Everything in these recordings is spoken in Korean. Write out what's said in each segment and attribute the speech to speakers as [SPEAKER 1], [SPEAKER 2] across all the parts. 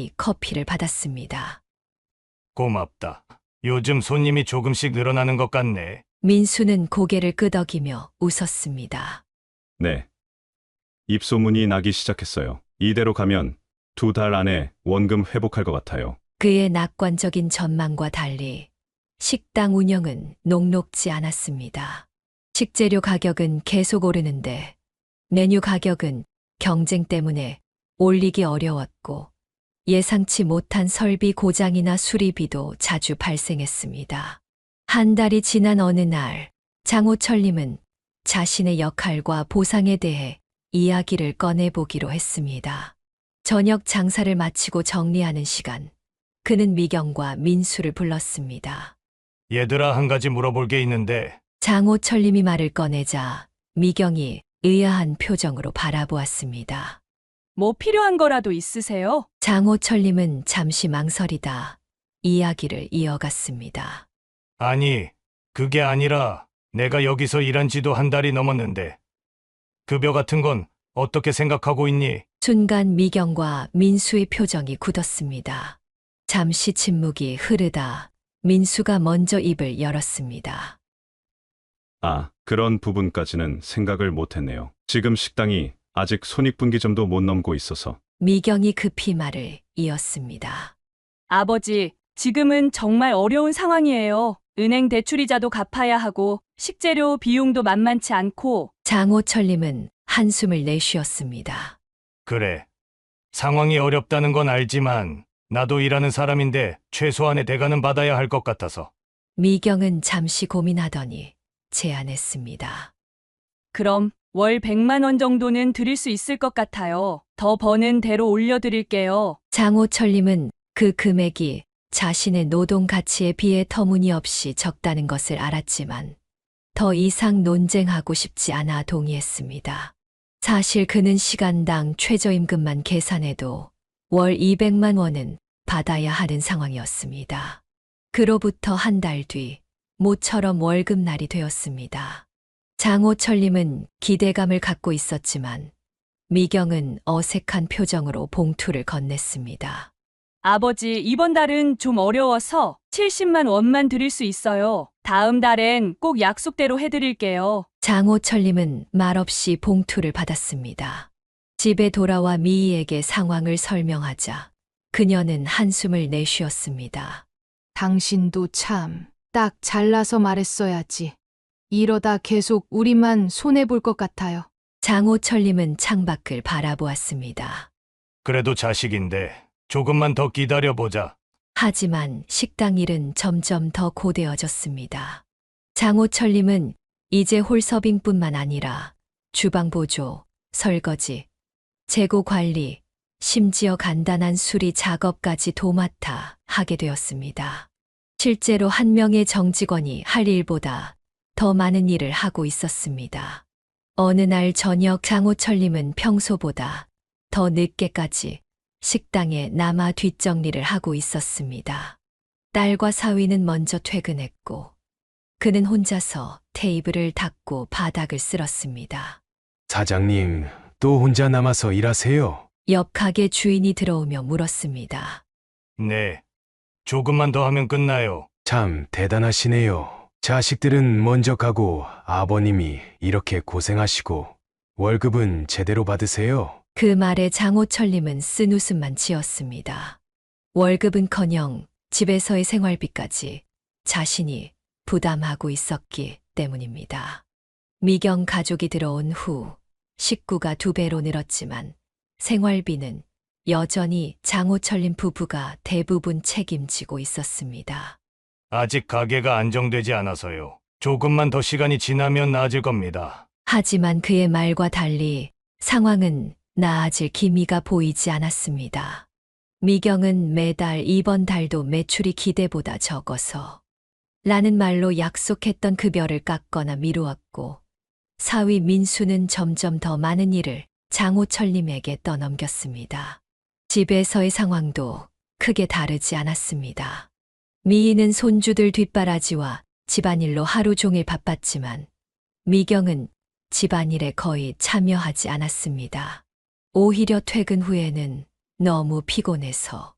[SPEAKER 1] 미경이 커피를 받았습니다.
[SPEAKER 2] 고맙다. 요즘 손님이 조금씩 늘어나는 것 같네.
[SPEAKER 1] 민수는 고개를 끄덕이며 웃었습니다.
[SPEAKER 3] 네. 입소문이 나기 시작했어요. 이대로 가면 2달 안에 원금 회복할 것 같아요.
[SPEAKER 1] 그의 낙관적인 전망과 달리 식당 운영은 녹록지 않았습니다. 식재료 가격은 계속 오르는데 메뉴 가격은 경쟁 때문에 올리기 어려웠고 예상치 못한 설비 고장이나 수리비도 자주 발생했습니다. 한 달이 지난 어느 날 장호철님은 자신의 역할과 보상에 대해 이야기를 꺼내보기로 했습니다. 저녁 장사를 마치고 정리하는 시간, 그는 미경과 민수를 불렀습니다.
[SPEAKER 2] 얘들아, 한 가지 물어볼 게 있는데
[SPEAKER 1] 장호철님이 말을 꺼내자 미경이 의아한 표정으로 바라보았습니다.
[SPEAKER 4] 뭐 필요한 거라도 있으세요?
[SPEAKER 1] 장호철님은 잠시 망설이다 이야기를 이어갔습니다.
[SPEAKER 2] 아니, 그게 아니라 내가 여기서 일한 지도 한 달이 넘었는데 급여 같은 건 어떻게 생각하고 있니?
[SPEAKER 1] 순간 미경과 민수의 표정이 굳었습니다. 잠시 침묵이 흐르다 민수가 먼저 입을 열었습니다.
[SPEAKER 3] 아, 그런 부분까지는 생각을 못했네요. 지금 식당이 아직 손익분기점도 못 넘고 있어서.
[SPEAKER 1] 미경이 급히 말을 이었습니다.
[SPEAKER 4] 아버지, 지금은 정말 어려운 상황이에요. 은행 대출이자도 갚아야 하고 식재료 비용도 만만치 않고.
[SPEAKER 1] 장호철님은 한숨을 내쉬었습니다.
[SPEAKER 2] 그래. 상황이 어렵다는 건 알지만 나도 일하는 사람인데 최소한의 대가는 받아야 할 것 같아서.
[SPEAKER 1] 미경은 잠시 고민하더니 제안했습니다.
[SPEAKER 4] 그럼 월 100만 원 정도는 드릴 수 있을 것 같아요. 더 버는 대로 올려드릴게요.
[SPEAKER 1] 장호철님은 그 금액이 자신의 노동 가치에 비해 터무니없이 적다는 것을 알았지만 더 이상 논쟁하고 싶지 않아 동의했습니다. 사실 그는 시간당 최저임금만 계산해도 월 200만 원은 받아야 하는 상황이었습니다. 그로부터 한 달 뒤 모처럼 월급날이 되었습니다. 장호철님은 기대감을 갖고 있었지만 미경은 어색한 표정으로 봉투를 건넸습니다.
[SPEAKER 4] 아버지, 이번 달은 좀 어려워서 70만 원만 드릴 수 있어요. 다음 달엔 꼭 약속대로 해드릴게요.
[SPEAKER 1] 장호철님은 말없이 봉투를 받았습니다. 집에 돌아와 미희에게 상황을 설명하자 그녀는 한숨을 내쉬었습니다.
[SPEAKER 5] 당신도 참 딱 잘라서 말했어야지. 이러다 계속 우리만 손해볼 것 같아요.
[SPEAKER 1] 장호철님은 창밖을 바라보았습니다.
[SPEAKER 2] 그래도 자식인데 조금만 더 기다려보자.
[SPEAKER 1] 하지만 식당 일은 점점 더 고되어졌습니다. 장호철님은 이제 홀서빙뿐만 아니라 주방 보조, 설거지, 재고 관리, 심지어 간단한 수리 작업까지 도맡아 하게 되었습니다. 실제로 한 명의 정직원이 할 일보다 더 많은 일을 하고 있었습니다. 어느 날 저녁 장호철님은 평소보다 더 늦게까지 식당에 남아 뒷정리를 하고 있었습니다. 딸과 사위는 먼저 퇴근했고 그는 혼자서 테이블을 닦고 바닥을 쓸었습니다.
[SPEAKER 6] 사장님, 또 혼자 남아서 일하세요?
[SPEAKER 1] 옆 가게 주인이 들어오며 물었습니다.
[SPEAKER 2] 네. 조금만 더 하면 끝나요.
[SPEAKER 6] 참 대단하시네요. 자식들은 먼저 가고 아버님이 이렇게 고생하시고 월급은 제대로 받으세요?
[SPEAKER 1] 그 말에 장호철님은 쓴웃음만 지었습니다. 월급은커녕 집에서의 생활비까지 자신이 부담하고 있었기 때문입니다. 미경 가족이 들어온 후 식구가 2배로 늘었지만 생활비는 여전히 장호철님 부부가 대부분 책임지고 있었습니다.
[SPEAKER 2] 아직 가게가 안정되지 않아서요. 조금만 더 시간이 지나면 나아질 겁니다.
[SPEAKER 1] 하지만 그의 말과 달리 상황은 나아질 기미가 보이지 않았습니다. 미경은 매달 이번 달도 매출이 기대보다 적어서 라는 말로 약속했던 급여를 깎거나 미루었고 사위 민수는 점점 더 많은 일을 장호철님에게 떠넘겼습니다. 집에서의 상황도 크게 다르지 않았습니다. 미희는 손주들 뒷바라지와 집안일로 하루 종일 바빴지만 미경은 집안일에 거의 참여하지 않았습니다. 오히려 퇴근 후에는 너무 피곤해서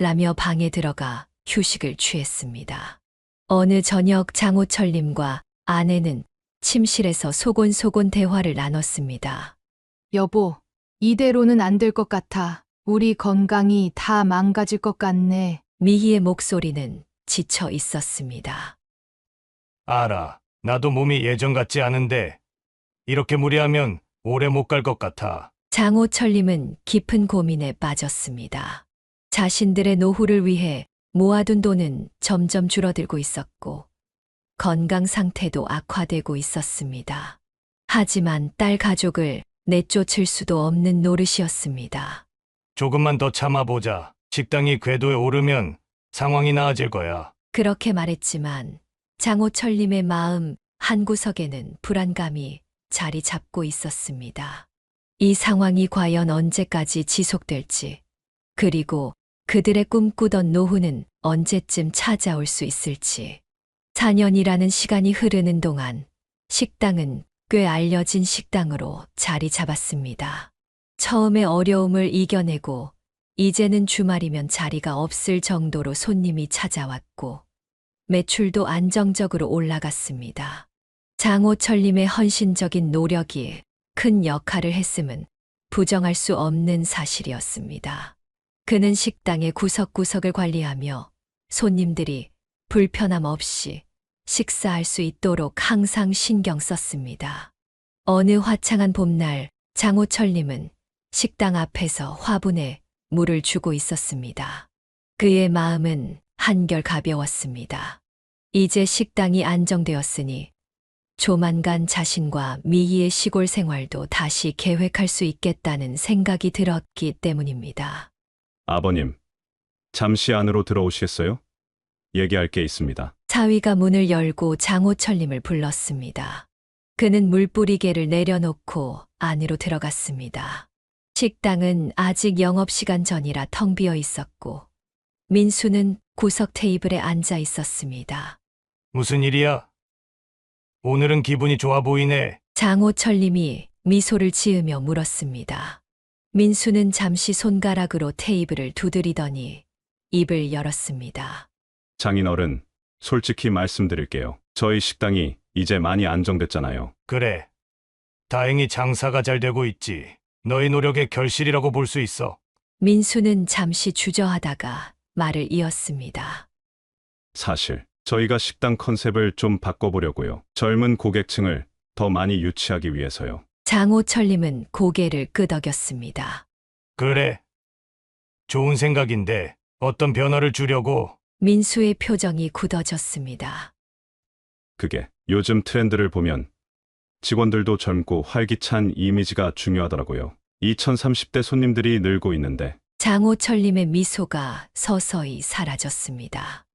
[SPEAKER 1] 라며 방에 들어가 휴식을 취했습니다. 어느 저녁 장호철님과 아내는 침실에서 소곤소곤 대화를 나눴습니다.
[SPEAKER 5] 여보, 이대로는 안 될 것 같아. 우리 건강이 다 망가질 것 같네.
[SPEAKER 1] 미희의 목소리는 지쳐 있었습니다.
[SPEAKER 2] 알아. 나도 몸이 예전 같지 않은데 이렇게 무리하면 오래 못 갈 것 같아.
[SPEAKER 1] 장호철님은 깊은 고민에 빠졌습니다. 자신들의 노후를 위해 모아둔 돈은 점점 줄어들고 있었고 건강 상태도 악화되고 있었습니다. 하지만 딸 가족을 내쫓을 수도 없는 노릇이었습니다.
[SPEAKER 2] 조금만 더 참아보자. 식당이 궤도에 오르면 상황이 나아질 거야.
[SPEAKER 1] 그렇게 말했지만 장호철님의 마음 한구석에는 불안감이 자리 잡고 있었습니다. 이 상황이 과연 언제까지 지속될지, 그리고 그들의 꿈꾸던 노후는 언제쯤 찾아올 수 있을지. 4년이라는 시간이 흐르는 동안 식당은 꽤 알려진 식당으로 자리 잡았습니다. 처음에 어려움을 이겨내고 이제는 주말이면 자리가 없을 정도로 손님이 찾아왔고 매출도 안정적으로 올라갔습니다. 장호철님의 헌신적인 노력이 큰 역할을 했음은 부정할 수 없는 사실이었습니다. 그는 식당의 구석구석을 관리하며 손님들이 불편함 없이 식사할 수 있도록 항상 신경 썼습니다. 어느 화창한 봄날 장호철님은 식당 앞에서 화분에 물을 주고 있었습니다. 그의 마음은 한결 가벼웠습니다. 이제 식당이 안정되었으니 조만간 자신과 미희의 시골 생활도 다시 계획할 수 있겠다는 생각이 들었기 때문입니다.
[SPEAKER 3] 아버님, 잠시 안으로 들어오시겠어요? 얘기할 게 있습니다.
[SPEAKER 1] 사위가 문을 열고 장호철님을 불렀습니다. 그는 물뿌리개를 내려놓고 안으로 들어갔습니다. 식당은 아직 영업시간 전이라 텅 비어 있었고 민수는 구석 테이블에 앉아 있었습니다.
[SPEAKER 2] 무슨 일이야? 오늘은 기분이 좋아 보이네.
[SPEAKER 1] 장호철님이 미소를 지으며 물었습니다. 민수는 잠시 손가락으로 테이블을 두드리더니 입을 열었습니다.
[SPEAKER 3] 장인어른, 솔직히 말씀드릴게요. 저희 식당이 이제 많이 안정됐잖아요.
[SPEAKER 2] 그래. 다행히 장사가 잘 되고 있지. 너의 노력의 결실이라고 볼 수 있어.
[SPEAKER 1] 민수는 잠시 주저하다가 말을 이었습니다.
[SPEAKER 3] 사실 저희가 식당 컨셉을 좀 바꿔보려고요. 젊은 고객층을 더 많이 유치하기 위해서요.
[SPEAKER 1] 장호철님은 고개를 끄덕였습니다.
[SPEAKER 2] 그래. 좋은 생각인데 어떤 변화를 주려고?
[SPEAKER 1] 민수의 표정이 굳어졌습니다.
[SPEAKER 3] 그게 요즘 트렌드를 보면 직원들도 젊고 활기찬 이미지가 중요하더라고요. 2030대 손님들이 늘고 있는데
[SPEAKER 1] 장호철님의 미소가 서서히 사라졌습니다.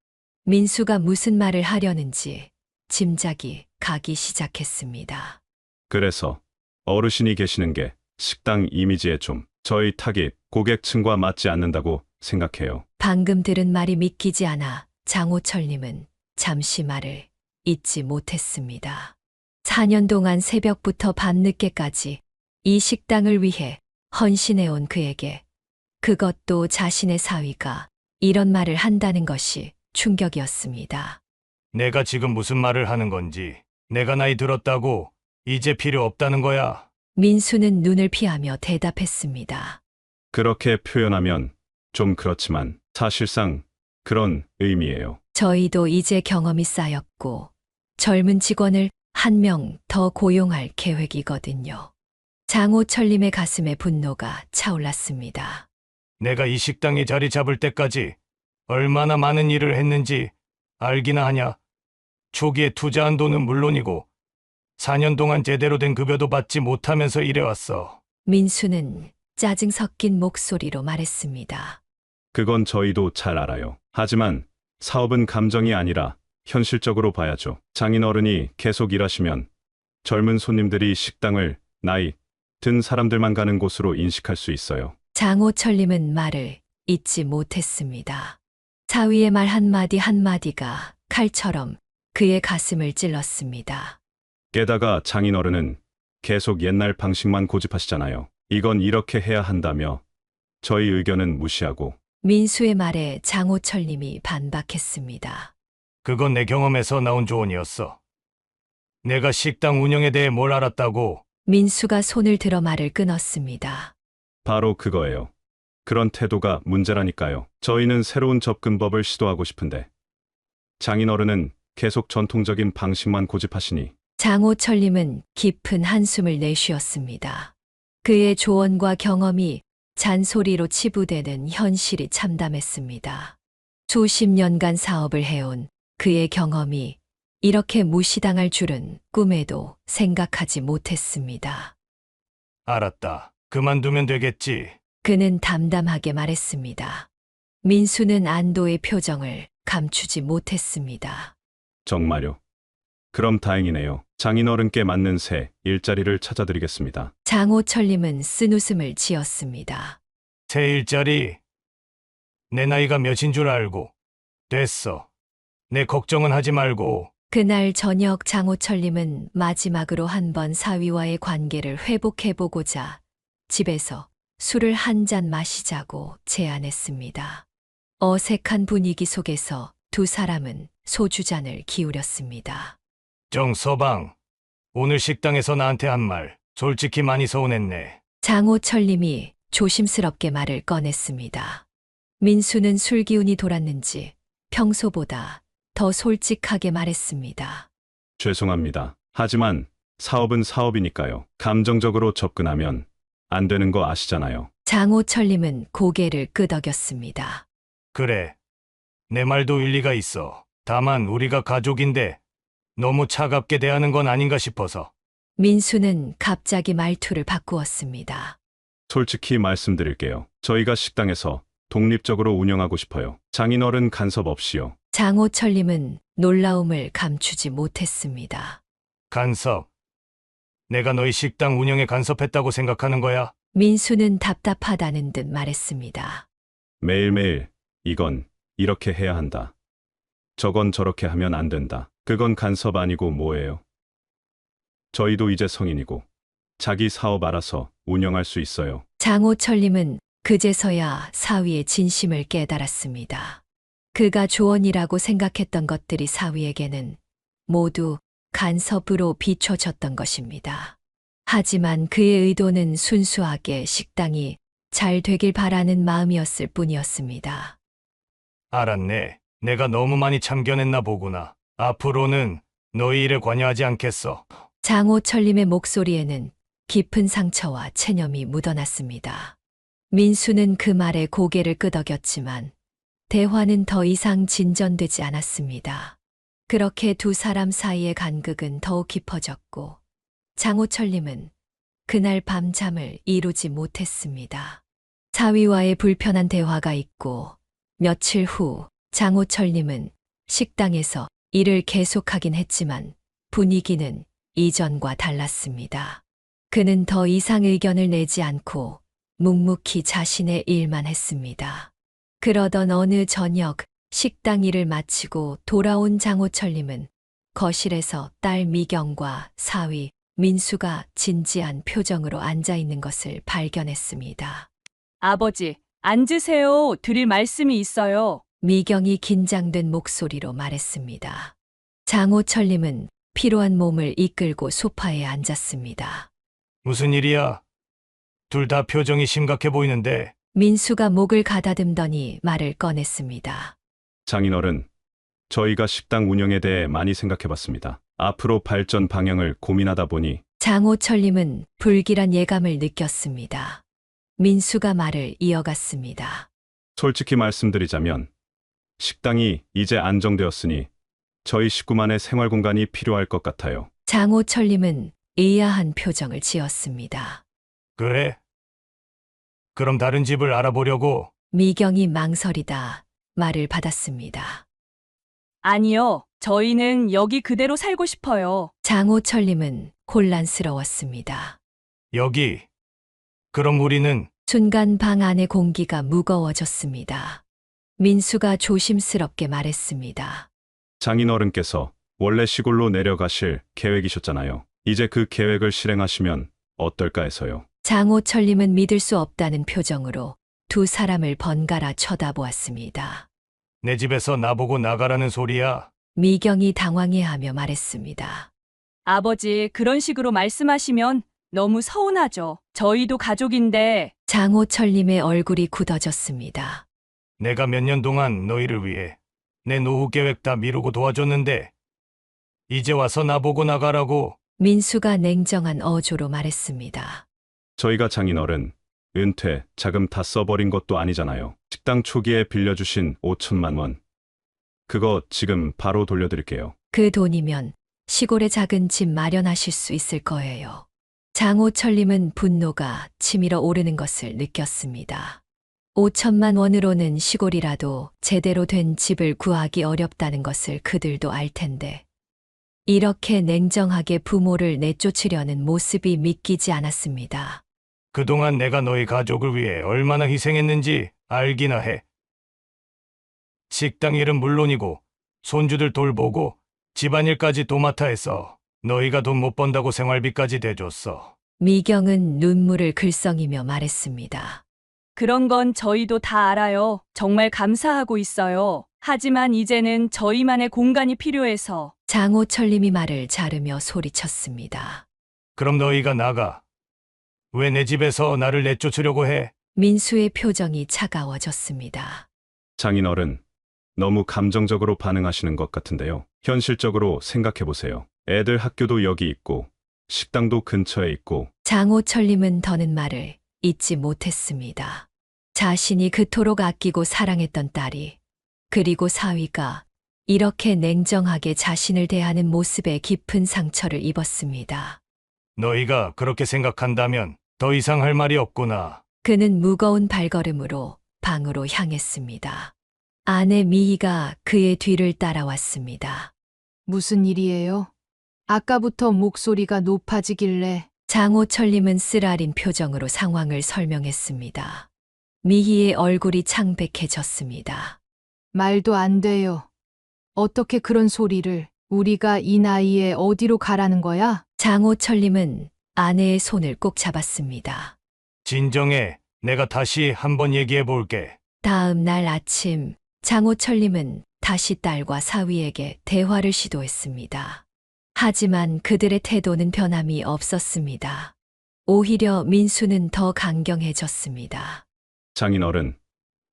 [SPEAKER 1] 민수가 무슨 말을 하려는지 짐작이 가기 시작했습니다.
[SPEAKER 3] 그래서 어르신이 계시는 게 식당 이미지에 좀 저희 타깃 고객층과 맞지 않는다고 생각해요.
[SPEAKER 1] 방금 들은 말이 믿기지 않아 장호철님은 잠시 말을 잇지 못했습니다. 4년 동안 새벽부터 밤늦게까지 이 식당을 위해 헌신해온 그에게 그것도 자신의 사위가 이런 말을 한다는 것이 충격이었습니다.
[SPEAKER 2] 내가 지금 무슨 말을 하는 건지. 내가 나이 들었다고 이제 필요 없다는 거야.
[SPEAKER 1] 민수는 눈을 피하며 대답했습니다.
[SPEAKER 3] 그렇게 표현하면 좀 그렇지만 사실상 그런 의미예요.
[SPEAKER 1] 저희도 이제 경험이 쌓였고 젊은 직원을 한 명 더 고용할 계획이거든요. 장호철님의 가슴에 분노가 차올랐습니다.
[SPEAKER 2] 내가 이 식당에 자리 잡을 때까지 얼마나 많은 일을 했는지 알기나 하냐? 초기에 투자한 돈은 물론이고 4년 동안 제대로 된 급여도 받지 못하면서 일해왔어.
[SPEAKER 1] 민수는 짜증 섞인 목소리로 말했습니다.
[SPEAKER 3] 그건 저희도 잘 알아요. 하지만 사업은 감정이 아니라 현실적으로 봐야죠. 장인어른이 계속 일하시면 젊은 손님들이 식당을 나이 든 사람들만 가는 곳으로 인식할 수 있어요.
[SPEAKER 1] 장호철님은 말을 잇지 못했습니다. 사위의 말 한마디 한마디가 칼처럼 그의 가슴을 찔렀습니다.
[SPEAKER 3] 게다가 장인어른은 계속 옛날 방식만 고집하시잖아요. 이건 이렇게 해야 한다며 저희 의견은 무시하고
[SPEAKER 1] 민수의 말에 장호철님이 반박했습니다.
[SPEAKER 2] 그건 내 경험에서 나온 조언이었어. 내가 식당 운영에 대해 뭘 알았다고.
[SPEAKER 1] 민수가 손을 들어 말을 끊었습니다.
[SPEAKER 3] 바로 그거예요. 그런 태도가 문제라니까요. 저희는 새로운 접근법을 시도하고 싶은데 장인어른은 계속 전통적인 방식만 고집하시니
[SPEAKER 1] 장호철님은 깊은 한숨을 내쉬었습니다. 그의 조언과 경험이 잔소리로 치부되는 현실이 참담했습니다. 수십 년간 사업을 해온 그의 경험이 이렇게 무시당할 줄은 꿈에도 생각하지 못했습니다.
[SPEAKER 2] 알았다. 그만두면 되겠지.
[SPEAKER 1] 그는 담담하게 말했습니다. 민수는 안도의 표정을 감추지 못했습니다.
[SPEAKER 3] 정말요. 그럼 다행이네요. 장인어른께 맞는 새 일자리를 찾아드리겠습니다.
[SPEAKER 1] 장호철님은 쓴웃음을 지었습니다.
[SPEAKER 2] 새 일자리. 내 나이가 몇인 줄 알고. 됐어. 내 걱정은 하지 말고.
[SPEAKER 1] 그날 저녁 장호철님은 마지막으로 한번 사위와의 관계를 회복해보고자 집에서 술을 한 잔 마시자고 제안했습니다. 어색한 분위기 속에서 두 사람은 소주잔을 기울였습니다.
[SPEAKER 2] 정서방. 오늘 식당에서 나한테 한 말. 솔직히 많이 서운했네.
[SPEAKER 1] 장호철님이 조심스럽게 말을 꺼냈습니다. 민수는 술 기운이 돌았는지 평소보다 더 솔직하게 말했습니다.
[SPEAKER 3] 죄송합니다. 하지만 사업은 사업이니까요. 감정적으로 접근하면 안 되는 거 아시잖아요.
[SPEAKER 1] 장호철님은 고개를 끄덕였습니다.
[SPEAKER 2] 그래. 내 말도 일리가 있어. 다만 우리가 가족인데 너무 차갑게 대하는 건 아닌가 싶어서.
[SPEAKER 1] 민수는 갑자기 말투를 바꾸었습니다.
[SPEAKER 3] 솔직히 말씀드릴게요. 저희가 식당에서 독립적으로 운영하고 싶어요. 장인어른 간섭 없이요.
[SPEAKER 1] 장호철님은 놀라움을 감추지 못했습니다.
[SPEAKER 2] 간섭. 내가 너희 식당 운영에 간섭했다고 생각하는 거야?
[SPEAKER 1] 민수는 답답하다는 듯 말했습니다.
[SPEAKER 3] 매일매일 이건 이렇게 해야 한다. 저건 저렇게 하면 안 된다. 그건 간섭 아니고 뭐예요? 저희도 이제 성인이고 자기 사업 알아서 운영할 수 있어요.
[SPEAKER 1] 장호철님은 그제서야 사위의 진심을 깨달았습니다. 그가 조언이라고 생각했던 것들이 사위에게는 모두 간섭으로 비춰졌던 것입니다. 하지만 그의 의도는 순수하게 식당이 잘 되길 바라는 마음이었을 뿐이었습니다.
[SPEAKER 2] 알았네. 내가 너무 많이 참견했나 보구나. 앞으로는 너희 일에 관여하지 않겠어.
[SPEAKER 1] 장호철님의 목소리에는 깊은 상처와 체념이 묻어났습니다. 민수는 그 말에 고개를 끄덕였지만 대화는 더 이상 진전되지 않았습니다. 그렇게 두 사람 사이의 간극은 더욱 깊어졌고 장호철님은 그날 밤 잠을 이루지 못했습니다. 사위와의 불편한 대화가 있고 며칠 후 장호철님은 식당에서 일을 계속하긴 했지만 분위기는 이전과 달랐습니다. 그는 더 이상 의견을 내지 않고 묵묵히 자신의 일만 했습니다. 그러던 어느 저녁 식당 일을 마치고 돌아온 장호철님은 거실에서 딸 미경과 사위 민수가 진지한 표정으로 앉아 있는 것을 발견했습니다.
[SPEAKER 4] 아버지, 앉으세요. 드릴 말씀이 있어요.
[SPEAKER 1] 미경이 긴장된 목소리로 말했습니다. 장호철님은 피로한 몸을 이끌고 소파에 앉았습니다.
[SPEAKER 2] 무슨 일이야? 둘 다 표정이 심각해 보이는데.
[SPEAKER 1] 민수가 목을 가다듬더니 말을 꺼냈습니다.
[SPEAKER 3] 장인어른, 저희가 식당 운영에 대해 많이 생각해봤습니다. 앞으로 발전 방향을 고민하다 보니
[SPEAKER 1] 장호철님은 불길한 예감을 느꼈습니다. 민수가 말을 이어갔습니다.
[SPEAKER 3] 솔직히 말씀드리자면 식당이 이제 안정되었으니 저희 식구만의 생활 공간이 필요할 것 같아요.
[SPEAKER 1] 장호철님은 의아한 표정을 지었습니다.
[SPEAKER 2] 그래? 그럼 다른 집을 알아보려고.
[SPEAKER 1] 미경이 망설이다 말을 받았습니다.
[SPEAKER 4] 아니요. 저희는 여기 그대로 살고 싶어요.
[SPEAKER 1] 장호철님은 혼란스러웠습니다.
[SPEAKER 2] 여기. 그럼 우리는.
[SPEAKER 1] 순간 방 안의 공기가 무거워졌습니다. 민수가 조심스럽게 말했습니다.
[SPEAKER 3] 장인어른께서 원래 시골로 내려가실 계획이셨잖아요. 이제 그 계획을 실행하시면 어떨까 해서요.
[SPEAKER 1] 장호철님은 믿을 수 없다는 표정으로 두 사람을 번갈아 쳐다보았습니다.
[SPEAKER 2] 내 집에서 나보고 나가라는 소리야.
[SPEAKER 1] 미경이 당황해하며 말했습니다.
[SPEAKER 4] 아버지, 그런 식으로 말씀하시면 너무 서운하죠. 저희도 가족인데.
[SPEAKER 1] 장호철님의 얼굴이 굳어졌습니다.
[SPEAKER 2] 내가 몇 년 동안 너희를 위해 내 노후 계획 다 미루고 도와줬는데 이제 와서 나보고 나가라고.
[SPEAKER 1] 민수가 냉정한 어조로 말했습니다.
[SPEAKER 3] 저희가 장인어른, 은퇴, 자금 다 써버린 것도 아니잖아요. 식당 초기에 빌려주신 5천만 원. 그거 지금 바로 돌려드릴게요.
[SPEAKER 1] 그 돈이면 시골에 작은 집 마련하실 수 있을 거예요. 장호철님은 분노가 치밀어 오르는 것을 느꼈습니다. 5천만 원으로는 시골이라도 제대로 된 집을 구하기 어렵다는 것을 그들도 알 텐데. 이렇게 냉정하게 부모를 내쫓으려는 모습이 믿기지 않았습니다.
[SPEAKER 2] 그동안 내가 너희 가족을 위해 얼마나 희생했는지 알기나 해. 식당 일은 물론이고 손주들 돌보고 집안일까지 도맡아 해서 너희가 돈 못 번다고 생활비까지 대줬어.
[SPEAKER 1] 미경은 눈물을 글썽이며 말했습니다.
[SPEAKER 4] 그런 건 저희도 다 알아요. 정말 감사하고 있어요. 하지만 이제는 저희만의 공간이 필요해서.
[SPEAKER 1] 장호철님이 말을 자르며 소리쳤습니다.
[SPEAKER 2] 그럼 너희가 나가. 왜 내 집에서 나를 내쫓으려고 해?
[SPEAKER 1] 민수의 표정이 차가워졌습니다.
[SPEAKER 3] 장인어른, 너무 감정적으로 반응하시는 것 같은데요. 현실적으로 생각해보세요. 애들 학교도 여기 있고, 식당도 근처에 있고.
[SPEAKER 1] 장호철님은 더는 말을 잊지 못했습니다. 자신이 그토록 아끼고 사랑했던 딸이, 그리고 사위가 이렇게 냉정하게 자신을 대하는 모습에 깊은 상처를 입었습니다.
[SPEAKER 2] 너희가 그렇게 생각한다면 더 이상 할 말이 없구나.
[SPEAKER 1] 그는 무거운 발걸음으로 방으로 향했습니다. 아내 미희가 그의 뒤를 따라왔습니다.
[SPEAKER 5] 무슨 일이에요? 아까부터 목소리가 높아지길래.
[SPEAKER 1] 장호철님은 쓰라린 표정으로 상황을 설명했습니다. 미희의 얼굴이 창백해졌습니다.
[SPEAKER 5] 말도 안 돼요. 어떻게 그런 소리를. 우리가 이 나이에 어디로 가라는 거야?
[SPEAKER 1] 장호철님은 아내의 손을 꼭 잡았습니다.
[SPEAKER 2] 진정해. 내가 다시 한번 얘기해 볼게.
[SPEAKER 1] 다음 날 아침, 장호철님은 다시 딸과 사위에게 대화를 시도했습니다. 하지만 그들의 태도는 변함이 없었습니다. 오히려 민수는 더 강경해졌습니다.
[SPEAKER 3] 장인어른,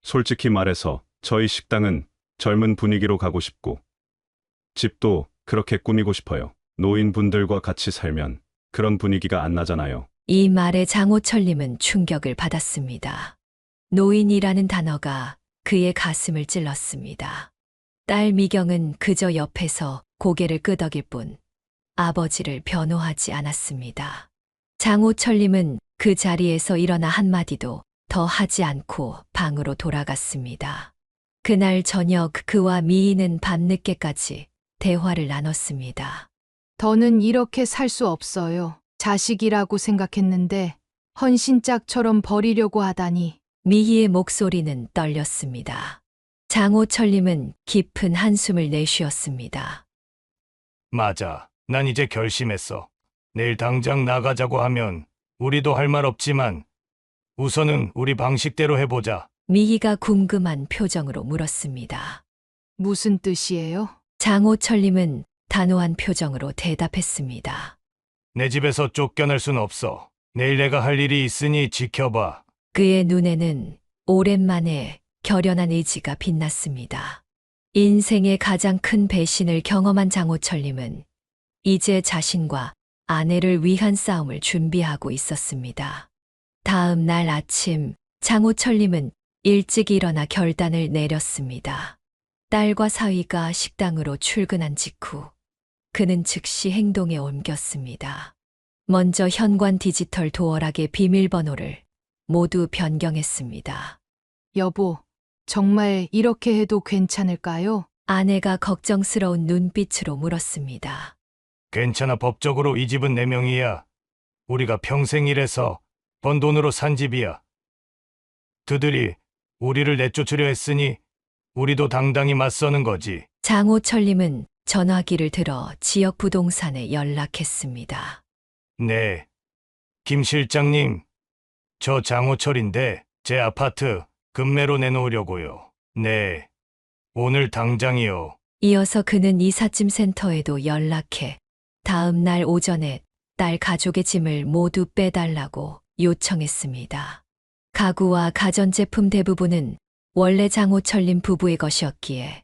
[SPEAKER 3] 솔직히 말해서 저희 식당은 젊은 분위기로 가고 싶고, 집도 그렇게 꾸미고 싶어요. 노인분들과 같이 살면 그런 분위기가 안 나잖아요.
[SPEAKER 1] 이 말에 장호철님은 충격을 받았습니다. 노인이라는 단어가 그의 가슴을 찔렀습니다. 딸 미경은 그저 옆에서 고개를 끄덕일 뿐 아버지를 변호하지 않았습니다. 장호철님은 그 자리에서 일어나 한마디도 더 하지 않고 방으로 돌아갔습니다. 그날 저녁 그와 미희는 밤늦게까지 대화를 나눴습니다.
[SPEAKER 5] 더는 이렇게 살 수 없어요. 자식이라고 생각했는데 헌신짝처럼 버리려고 하다니.
[SPEAKER 1] 미희의 목소리는 떨렸습니다. 장호철님은 깊은 한숨을 내쉬었습니다.
[SPEAKER 2] 맞아. 난 이제 결심했어. 내일 당장 나가자고 하면 우리도 할 말 없지만 우선은 우리 방식대로 해보자.
[SPEAKER 1] 미희가 궁금한 표정으로 물었습니다.
[SPEAKER 5] 무슨 뜻이에요?
[SPEAKER 1] 장호철님은 단호한 표정으로 대답했습니다.
[SPEAKER 2] 내 집에서 쫓겨날 순 없어. 내일 내가 할 일이 있으니 지켜봐.
[SPEAKER 1] 그의 눈에는 오랜만에 결연한 의지가 빛났습니다. 인생의 가장 큰 배신을 경험한 장호철님은 이제 자신과 아내를 위한 싸움을 준비하고 있었습니다. 다음 날 아침 장호철님은 일찍 일어나 결단을 내렸습니다. 딸과 사위가 식당으로 출근한 직후 그는 즉시 행동에 옮겼습니다. 먼저 현관 디지털 도어락의 비밀번호를 모두 변경했습니다.
[SPEAKER 5] 여보, 정말 이렇게 해도 괜찮을까요?
[SPEAKER 1] 아내가 걱정스러운 눈빛으로 물었습니다.
[SPEAKER 2] 괜찮아. 법적으로 이 집은 내 명의야. 우리가 평생 일해서 번 돈으로 산 집이야. 그들이 우리를 내쫓으려 했으니 우리도 당당히 맞서는 거지.
[SPEAKER 1] 장호철님은 전화기를 들어 지역 부동산에 연락했습니다.
[SPEAKER 2] 네. 김 실장님, 저 장호철인데 제 아파트 급매로 내놓으려고요. 네. 오늘 당장이요.
[SPEAKER 1] 이어서 그는 이삿짐 센터에도 연락해 다음 날 오전에 딸 가족의 짐을 모두 빼달라고 요청했습니다. 가구와 가전제품 대부분은 원래 장호철림 부부의 것이었기에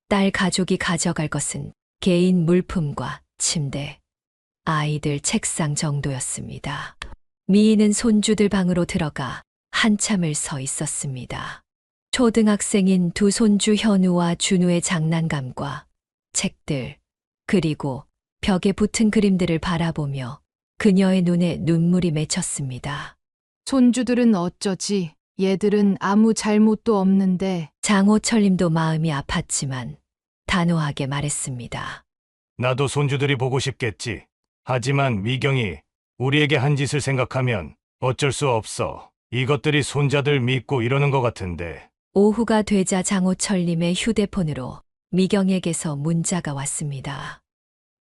[SPEAKER 1] 딸 가족이 가져갈 것은 개인 물품과 침대, 아이들 책상 정도였습니다. 미희는 손주들 방으로 들어가 한참을 서 있었습니다. 초등학생인 두 손주 현우와 준우의 장난감과 책들, 그리고 벽에 붙은 그림들을 바라보며 그녀의 눈에 눈물이 맺혔습니다.
[SPEAKER 5] 손주들은 어쩌지? 얘들은 아무 잘못도 없는데.
[SPEAKER 1] 장호철님도 마음이 아팠지만 단호하게 말했습니다.
[SPEAKER 2] 나도 손주들이 보고 싶겠지. 하지만 미경이 우리에게 한 짓을 생각하면 어쩔 수 없어. 이것들이 손자들 믿고 이러는 것 같은데.
[SPEAKER 1] 오후가 되자 장호철님의 휴대폰으로 미경에게서 문자가 왔습니다.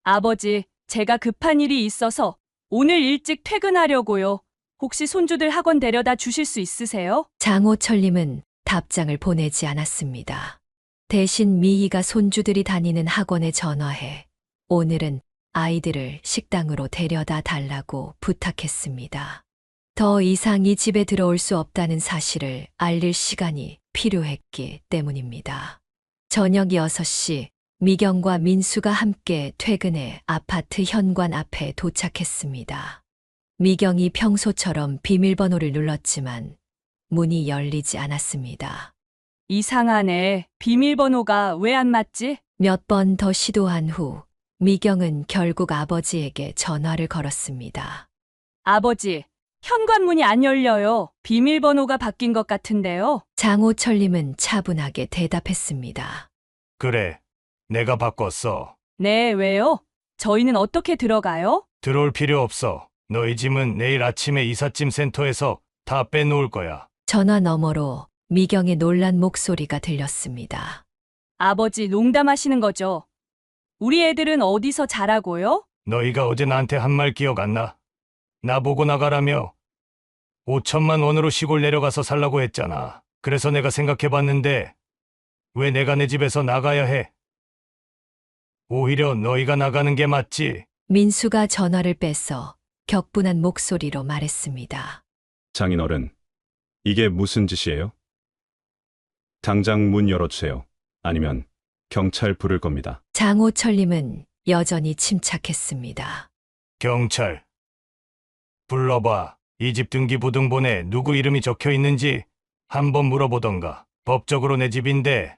[SPEAKER 4] 아버지, 제가 급한 일이 있어서 오늘 일찍 퇴근하려고요. 혹시 손주들 학원 데려다 주실 수 있으세요?
[SPEAKER 1] 장호철님은 답장을 보내지 않았습니다. 대신 미희가 손주들이 다니는 학원에 전화해 오늘은 아이들을 식당으로 데려다 달라고 부탁했습니다. 더 이상 이 집에 들어올 수 없다는 사실을 알릴 시간이 필요했기 때문입니다. 저녁 6시 미경과 민수가 함께 퇴근해 아파트 현관 앞에 도착했습니다. 미경이 평소처럼 비밀번호를 눌렀지만 문이 열리지 않았습니다.
[SPEAKER 4] 이상하네. 비밀번호가 왜 안 맞지?
[SPEAKER 1] 몇 번 더 시도한 후 미경은 결국 아버지에게 전화를 걸었습니다.
[SPEAKER 4] 아버지, 현관문이 안 열려요. 비밀번호가 바뀐 것 같은데요.
[SPEAKER 1] 장호철님은 차분하게 대답했습니다.
[SPEAKER 2] 그래. 내가 바꿨어.
[SPEAKER 4] 네, 왜요? 저희는 어떻게 들어가요?
[SPEAKER 2] 들어올 필요 없어. 너희 짐은 내일 아침에 이삿짐 센터에서 다 빼놓을 거야.
[SPEAKER 1] 전화 너머로 미경의 놀란 목소리가 들렸습니다.
[SPEAKER 4] 아버지, 농담하시는 거죠? 우리 애들은 어디서 자라고요?
[SPEAKER 2] 너희가 어제 나한테 한 말 기억 안 나? 나보고 나가라며 5천만 원으로 시골 내려가서 살라고 했잖아. 그래서 내가 생각해봤는데 왜 내가 내 집에서 나가야 해? 오히려 너희가 나가는 게 맞지.
[SPEAKER 1] 민수가 전화를 뺏어 격분한 목소리로 말했습니다.
[SPEAKER 3] 장인어른, 이게 무슨 짓이에요? 당장 문 열어주세요. 아니면 경찰 부를 겁니다.
[SPEAKER 1] 장호철님은 여전히 침착했습니다.
[SPEAKER 2] 경찰. 불러봐. 이 집 등기부등본에 누구 이름이 적혀 있는지 한번 물어보던가. 법적으로 내 집인데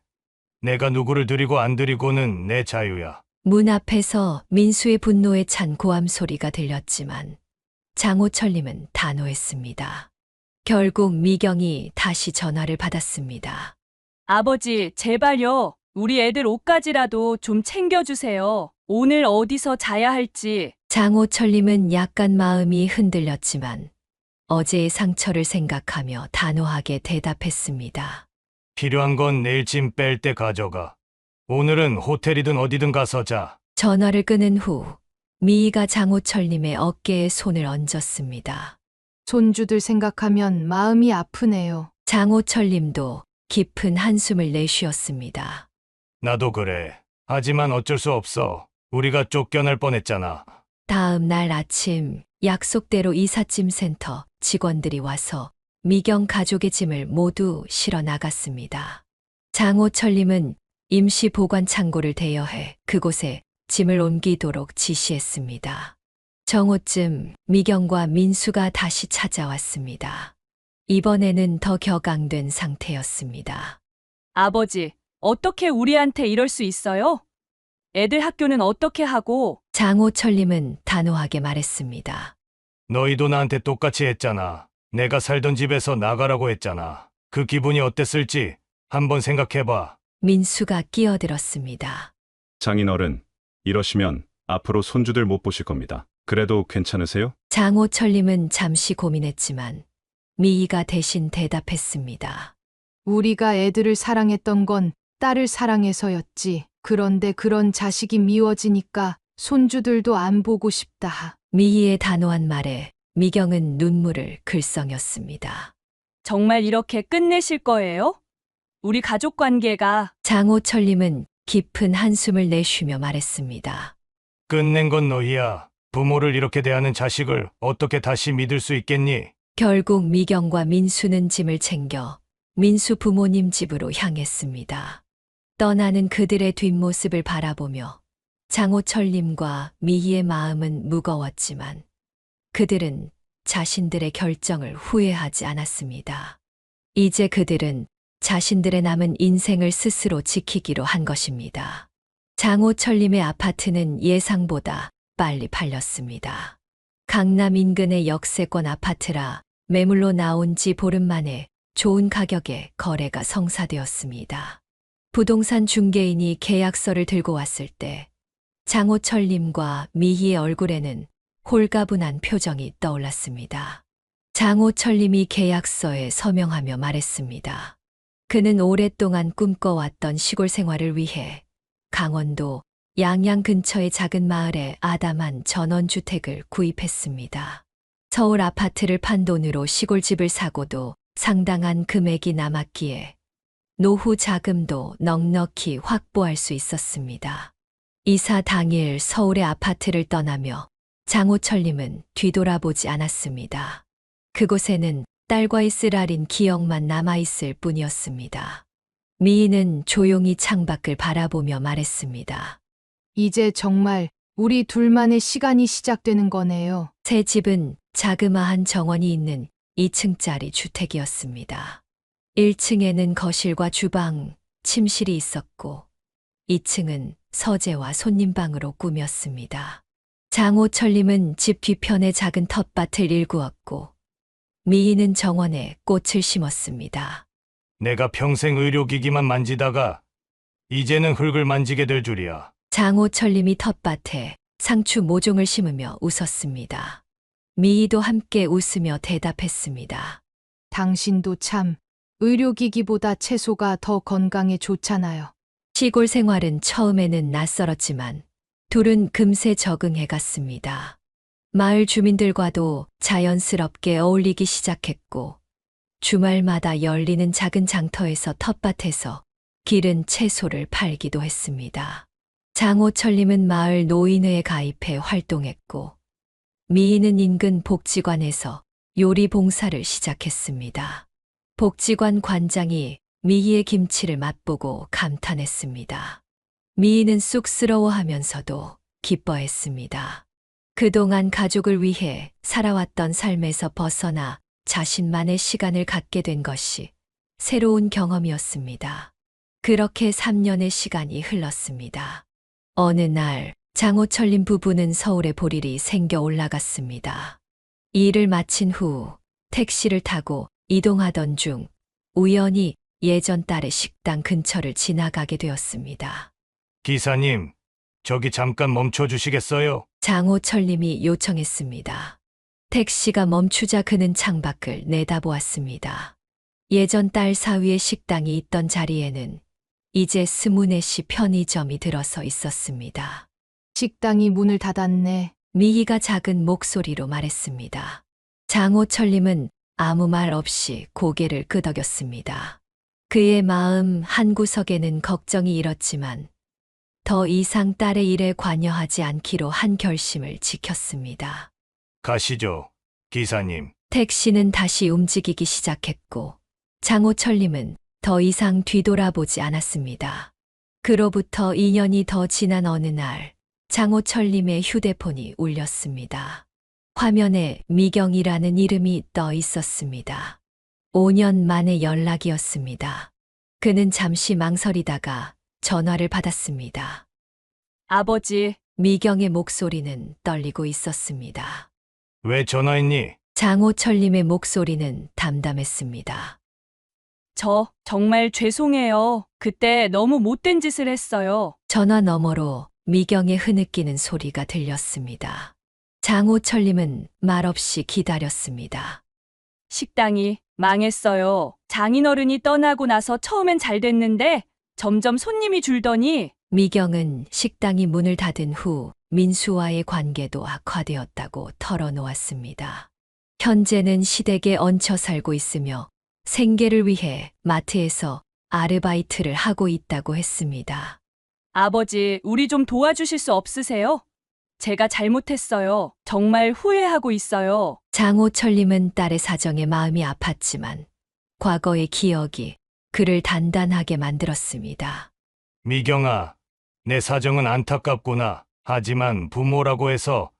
[SPEAKER 2] 내가 누구를 들이고 안 들이고는 내 자유야.
[SPEAKER 1] 문 앞에서 민수의 분노에 찬 고함 소리가 들렸지만 장호철님은 단호했습니다. 결국 미경이 다시 전화를 받았습니다.
[SPEAKER 4] 아버지, 제발요. 우리 애들 옷까지라도 좀 챙겨주세요. 오늘 어디서 자야 할지.
[SPEAKER 1] 장호철님은 약간 마음이 흔들렸지만 어제의 상처를 생각하며 단호하게 대답했습니다.
[SPEAKER 2] 필요한 건 내일 짐 뺄 때 가져가. 오늘은 호텔이든 어디든 가서 자.
[SPEAKER 1] 전화를 끊은 후 미희가 장호철님의 어깨에 손을 얹었습니다.
[SPEAKER 5] 손주들 생각하면 마음이 아프네요.
[SPEAKER 1] 장호철님도 깊은 한숨을 내쉬었습니다.
[SPEAKER 2] 나도 그래. 하지만 어쩔 수 없어. 우리가 쫓겨날 뻔했잖아.
[SPEAKER 1] 다음 날 아침 약속대로 이삿짐 센터 직원들이 와서 미경 가족의 짐을 모두 실어 나갔습니다. 장호철님은 임시 보관 창고를 대여해 그곳에 짐을 옮기도록 지시했습니다. 정오쯤 미경과 민수가 다시 찾아왔습니다. 이번에는 더 격앙된 상태였습니다.
[SPEAKER 4] 아버지, 어떻게 우리한테 이럴 수 있어요? 애들 학교는 어떻게 하고?
[SPEAKER 1] 장호철님은 단호하게 말했습니다.
[SPEAKER 2] 너희도 나한테 똑같이 했잖아. 내가 살던 집에서 나가라고 했잖아. 그 기분이 어땠을지 한번 생각해봐.
[SPEAKER 1] 민수가 끼어들었습니다.
[SPEAKER 3] 장인어른, 이러시면 앞으로 손주들 못 보실 겁니다. 그래도 괜찮으세요?
[SPEAKER 1] 장호철님은 잠시 고민했지만 미희가 대신 대답했습니다.
[SPEAKER 5] 우리가 애들을 사랑했던 건 딸을 사랑해서였지. 그런데 그런 자식이 미워지니까 손주들도 안 보고 싶다.
[SPEAKER 1] 미희의 단호한 말에 미경은 눈물을 글썽였습니다.
[SPEAKER 4] 정말 이렇게 끝내실 거예요? 우리 가족 관계가
[SPEAKER 1] 장호철님은 깊은 한숨을 내쉬며 말했습니다.
[SPEAKER 2] 끝낸 건 너희야. 부모를 이렇게 대하는 자식을 어떻게 다시 믿을 수 있겠니?
[SPEAKER 1] 결국 미경과 민수는 짐을 챙겨 민수 부모님 집으로 향했습니다. 떠나는 그들의 뒷모습을 바라보며 장호철님과 미희의 마음은 무거웠지만 그들은 자신들의 결정을 후회하지 않았습니다. 이제 그들은 자신들의 남은 인생을 스스로 지키기로 한 것입니다. 장호철님의 아파트는 예상보다 빨리 팔렸습니다. 강남 인근의 역세권 아파트라 매물로 나온 지 보름 만에 좋은 가격에 거래가 성사되었습니다. 부동산 중개인이 계약서를 들고 왔을 때 장호철님과 미희의 얼굴에는 홀가분한 표정이 떠올랐습니다. 장호철님이 계약서에 서명하며 말했습니다. 그는 오랫동안 꿈꿔왔던 시골 생활을 위해 강원도 양양 근처의 작은 마을에 아담한 전원주택을 구입했습니다. 서울 아파트를 판 돈으로 시골집을 사고도 상당한 금액이 남았기에 노후 자금도 넉넉히 확보할 수 있었습니다. 이사 당일 서울의 아파트를 떠나며 장호철님은 뒤돌아보지 않았습니다. 그곳에는 딸과의 쓰라린 기억만 남아있을 뿐이었습니다. 미희는 조용히 창밖을 바라보며 말했습니다.
[SPEAKER 5] 이제 정말 우리 둘만의 시간이 시작되는 거네요.
[SPEAKER 1] 새 집은 자그마한 정원이 있는 2층짜리 주택이었습니다. 1층에는 거실과 주방, 침실이 있었고 2층은 서재와 손님방으로 꾸몄습니다. 장호철님은 집 뒤편에 작은 텃밭을 일구었고 미희는 정원에 꽃을 심었습니다.
[SPEAKER 2] 내가 평생 의료기기만 만지다가 이제는 흙을 만지게 될 줄이야.
[SPEAKER 1] 장호철님이 텃밭에 상추 모종을 심으며 웃었습니다. 미희도 함께 웃으며 대답했습니다.
[SPEAKER 5] 당신도 참 의료기기보다 채소가 더 건강에 좋잖아요.
[SPEAKER 1] 시골 생활은 처음에는 낯설었지만 둘은 금세 적응해 갔습니다. 마을 주민들과도 자연스럽게 어울리기 시작했고 주말마다 열리는 작은 장터에서 텃밭에서 기른 채소를 팔기도 했습니다. 장호철님은 마을 노인회에 가입해 활동했고 미희는 인근 복지관에서 요리 봉사를 시작했습니다. 복지관 관장이 미희의 김치를 맛보고 감탄했습니다. 미희는 쑥스러워하면서도 기뻐했습니다. 그동안 가족을 위해 살아왔던 삶에서 벗어나 자신만의 시간을 갖게 된 것이 새로운 경험이었습니다. 그렇게 3년의 시간이 흘렀습니다. 어느 날 장호철님 부부는 서울에 볼 일이 생겨 올라갔습니다. 일을 마친 후 택시를 타고 이동하던 중 우연히 예전 딸의 식당 근처를 지나가게 되었습니다.
[SPEAKER 2] 기사님, 저기 잠깐 멈춰 주시겠어요?
[SPEAKER 1] 장호철님이 요청했습니다. 택시가 멈추자 그는 창밖을 내다보았습니다. 예전 딸 사위의 식당이 있던 자리에는 이제 스무넷이 편의점이 들어서 있었습니다.
[SPEAKER 5] 식당이 문을 닫았네.
[SPEAKER 1] 미희가 작은 목소리로 말했습니다. 장호철님은 아무 말 없이 고개를 끄덕였습니다. 그의 마음 한구석에는 걱정이 일었지만 더 이상 딸의 일에 관여하지 않기로 한 결심을 지켰습니다.
[SPEAKER 2] 가시죠, 기사님.
[SPEAKER 1] 택시는 다시 움직이기 시작했고 장호철님은 더 이상 뒤돌아보지 않았습니다. 그로부터 2년이 더 지난 어느 날 장호철님의 휴대폰이 울렸습니다. 화면에 미경이라는 이름이 떠 있었습니다. 5년 만의 연락이었습니다. 그는 잠시 망설이다가 전화를 받았습니다.
[SPEAKER 4] 아버지,
[SPEAKER 1] 미경의 목소리는 떨리고 있었습니다.
[SPEAKER 2] 왜 전화했니?
[SPEAKER 1] 장호철님의 목소리는 담담했습니다.
[SPEAKER 4] 저 정말 죄송해요. 그때 너무 못된 짓을 했어요.
[SPEAKER 1] 전화 너머로 미경의 흐느끼는 소리가 들렸습니다. 장호철님은 말없이 기다렸습니다.
[SPEAKER 4] 식당이 망했어요. 장인어른이 떠나고 나서 처음엔 잘 됐는데 점점 손님이 줄더니
[SPEAKER 1] 미경은 식당이 문을 닫은 후 민수와의 관계도 악화되었다고 털어놓았습니다. 현재는 시댁에 얹혀 살고 있으며 생계를 위해 마트에서 아르바이트를 하고 있다고 했습니다.
[SPEAKER 4] 아버지, 우리 좀 도와주실 수 없으세요? 제가 잘못했어요. 정말 후회하고 있어요.
[SPEAKER 1] 장호철님은 딸의 사정에 마음이 아팠지만 과거의 기억이 그를 단단하게 만들었습니다.
[SPEAKER 2] 미경아, 내 사정은 안타깝구나. 하지만 부모라고 해서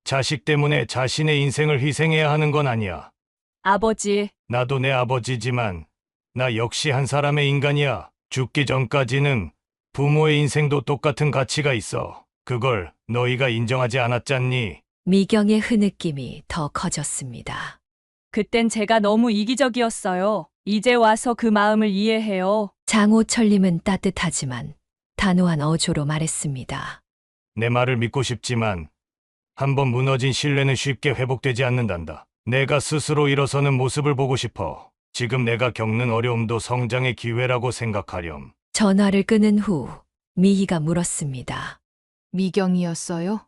[SPEAKER 2] 자식 때문에 자신의 인생을 희생해야 하는 건 아니야.
[SPEAKER 4] 아버지,
[SPEAKER 2] 나도 내 아버지지만 나 역시 한 사람의 인간이야. 죽기 전까지는 부모의 인생도 똑같은 가치가 있어. 그걸 너희가 인정하지 않았잖니?
[SPEAKER 1] 미경의 흐느낌이 더 커졌습니다.
[SPEAKER 4] 그땐 제가 너무 이기적이었어요. 이제 와서 그 마음을 이해해요.
[SPEAKER 1] 장호철님은 따뜻하지만 단호한 어조로 말했습니다.
[SPEAKER 2] 내 말을 믿고 싶지만 한번 무너진 신뢰는 쉽게 회복되지 않는단다. 내가 스스로 일어서는 모습을 보고 싶어. 지금 내가 겪는 어려움도 성장의 기회라고 생각하렴.
[SPEAKER 1] 전화를 끊은 후 미희가 물었습니다.
[SPEAKER 5] 미경이었어요?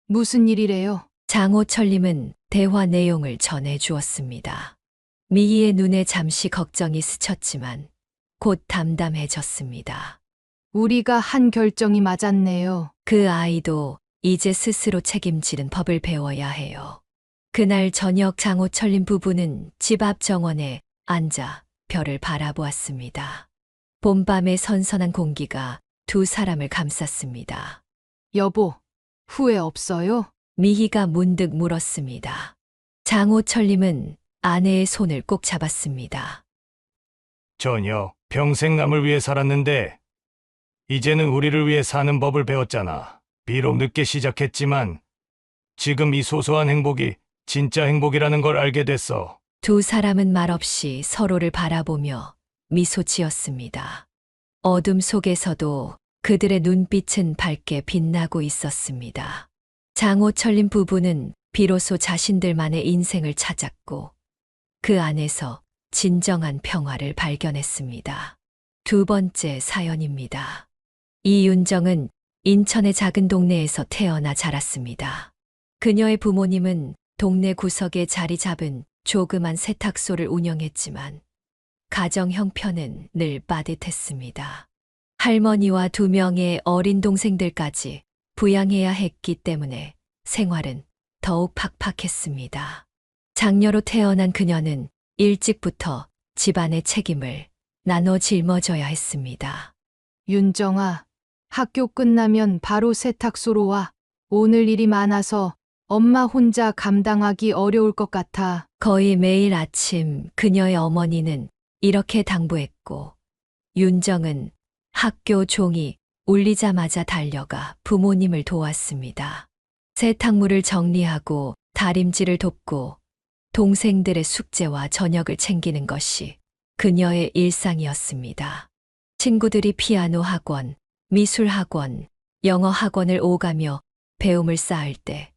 [SPEAKER 5] 무슨 일이래요?
[SPEAKER 1] 장호철님은 대화 내용을 전해 주었습니다. 미희의 눈에 잠시 걱정이 스쳤지만 곧 담담해졌습니다.
[SPEAKER 5] 우리가 한 결정이 맞았네요.
[SPEAKER 1] 그 아이도 이제 스스로 책임지는 법을 배워야 해요. 그날 저녁 장호철님 부부는 집 앞 정원에 앉아 별을 바라보았습니다. 봄밤의 선선한 공기가 두 사람을 감쌌습니다.
[SPEAKER 5] 여보, 후회 없어요?
[SPEAKER 1] 미희가 문득 물었습니다. 장호철님은 아내의 손을 꼭 잡았습니다.
[SPEAKER 2] 전혀 평생 남을 위해 살았는데 이제는 우리를 위해 사는 법을 배웠잖아. 비록 늦게 시작했지만 지금 이 소소한 행복이 진짜 행복이라는 걸 알게 됐어.
[SPEAKER 1] 두 사람은 말없이 서로를 바라보며 미소 지었습니다. 어둠 속에서도 그들의 눈빛은 밝게 빛나고 있었습니다. 장호철님 부부는 비로소 자신들만의 인생을 찾았고 그 안에서 진정한 평화를 발견했습니다. 두 번째 사연입니다. 이윤정은 인천의 작은 동네에서 태어나 자랐습니다. 그녀의 부모님은 동네 구석에 자리 잡은 조그만 세탁소를 운영했지만 가정 형편은 늘 빠듯했습니다. 할머니와 두 명의 어린 동생들까지 부양해야 했기 때문에 생활은 더욱 팍팍했습니다. 장녀로 태어난 그녀는 일찍부터 집안의 책임을 나눠 짊어져야 했습니다.
[SPEAKER 5] 윤정아, 학교 끝나면 바로 세탁소로 와. 오늘 일이 많아서 엄마 혼자 감당하기 어려울 것 같아.
[SPEAKER 1] 거의 매일 아침 그녀의 어머니는 이렇게 당부했고 윤정은 학교 종이 울리자마자 달려가 부모님을 도왔습니다. 세탁물을 정리하고 다림질을 돕고 동생들의 숙제와 저녁을 챙기는 것이 그녀의 일상이었습니다. 친구들이 피아노 학원, 미술 학원, 영어 학원을 오가며 배움을 쌓을 때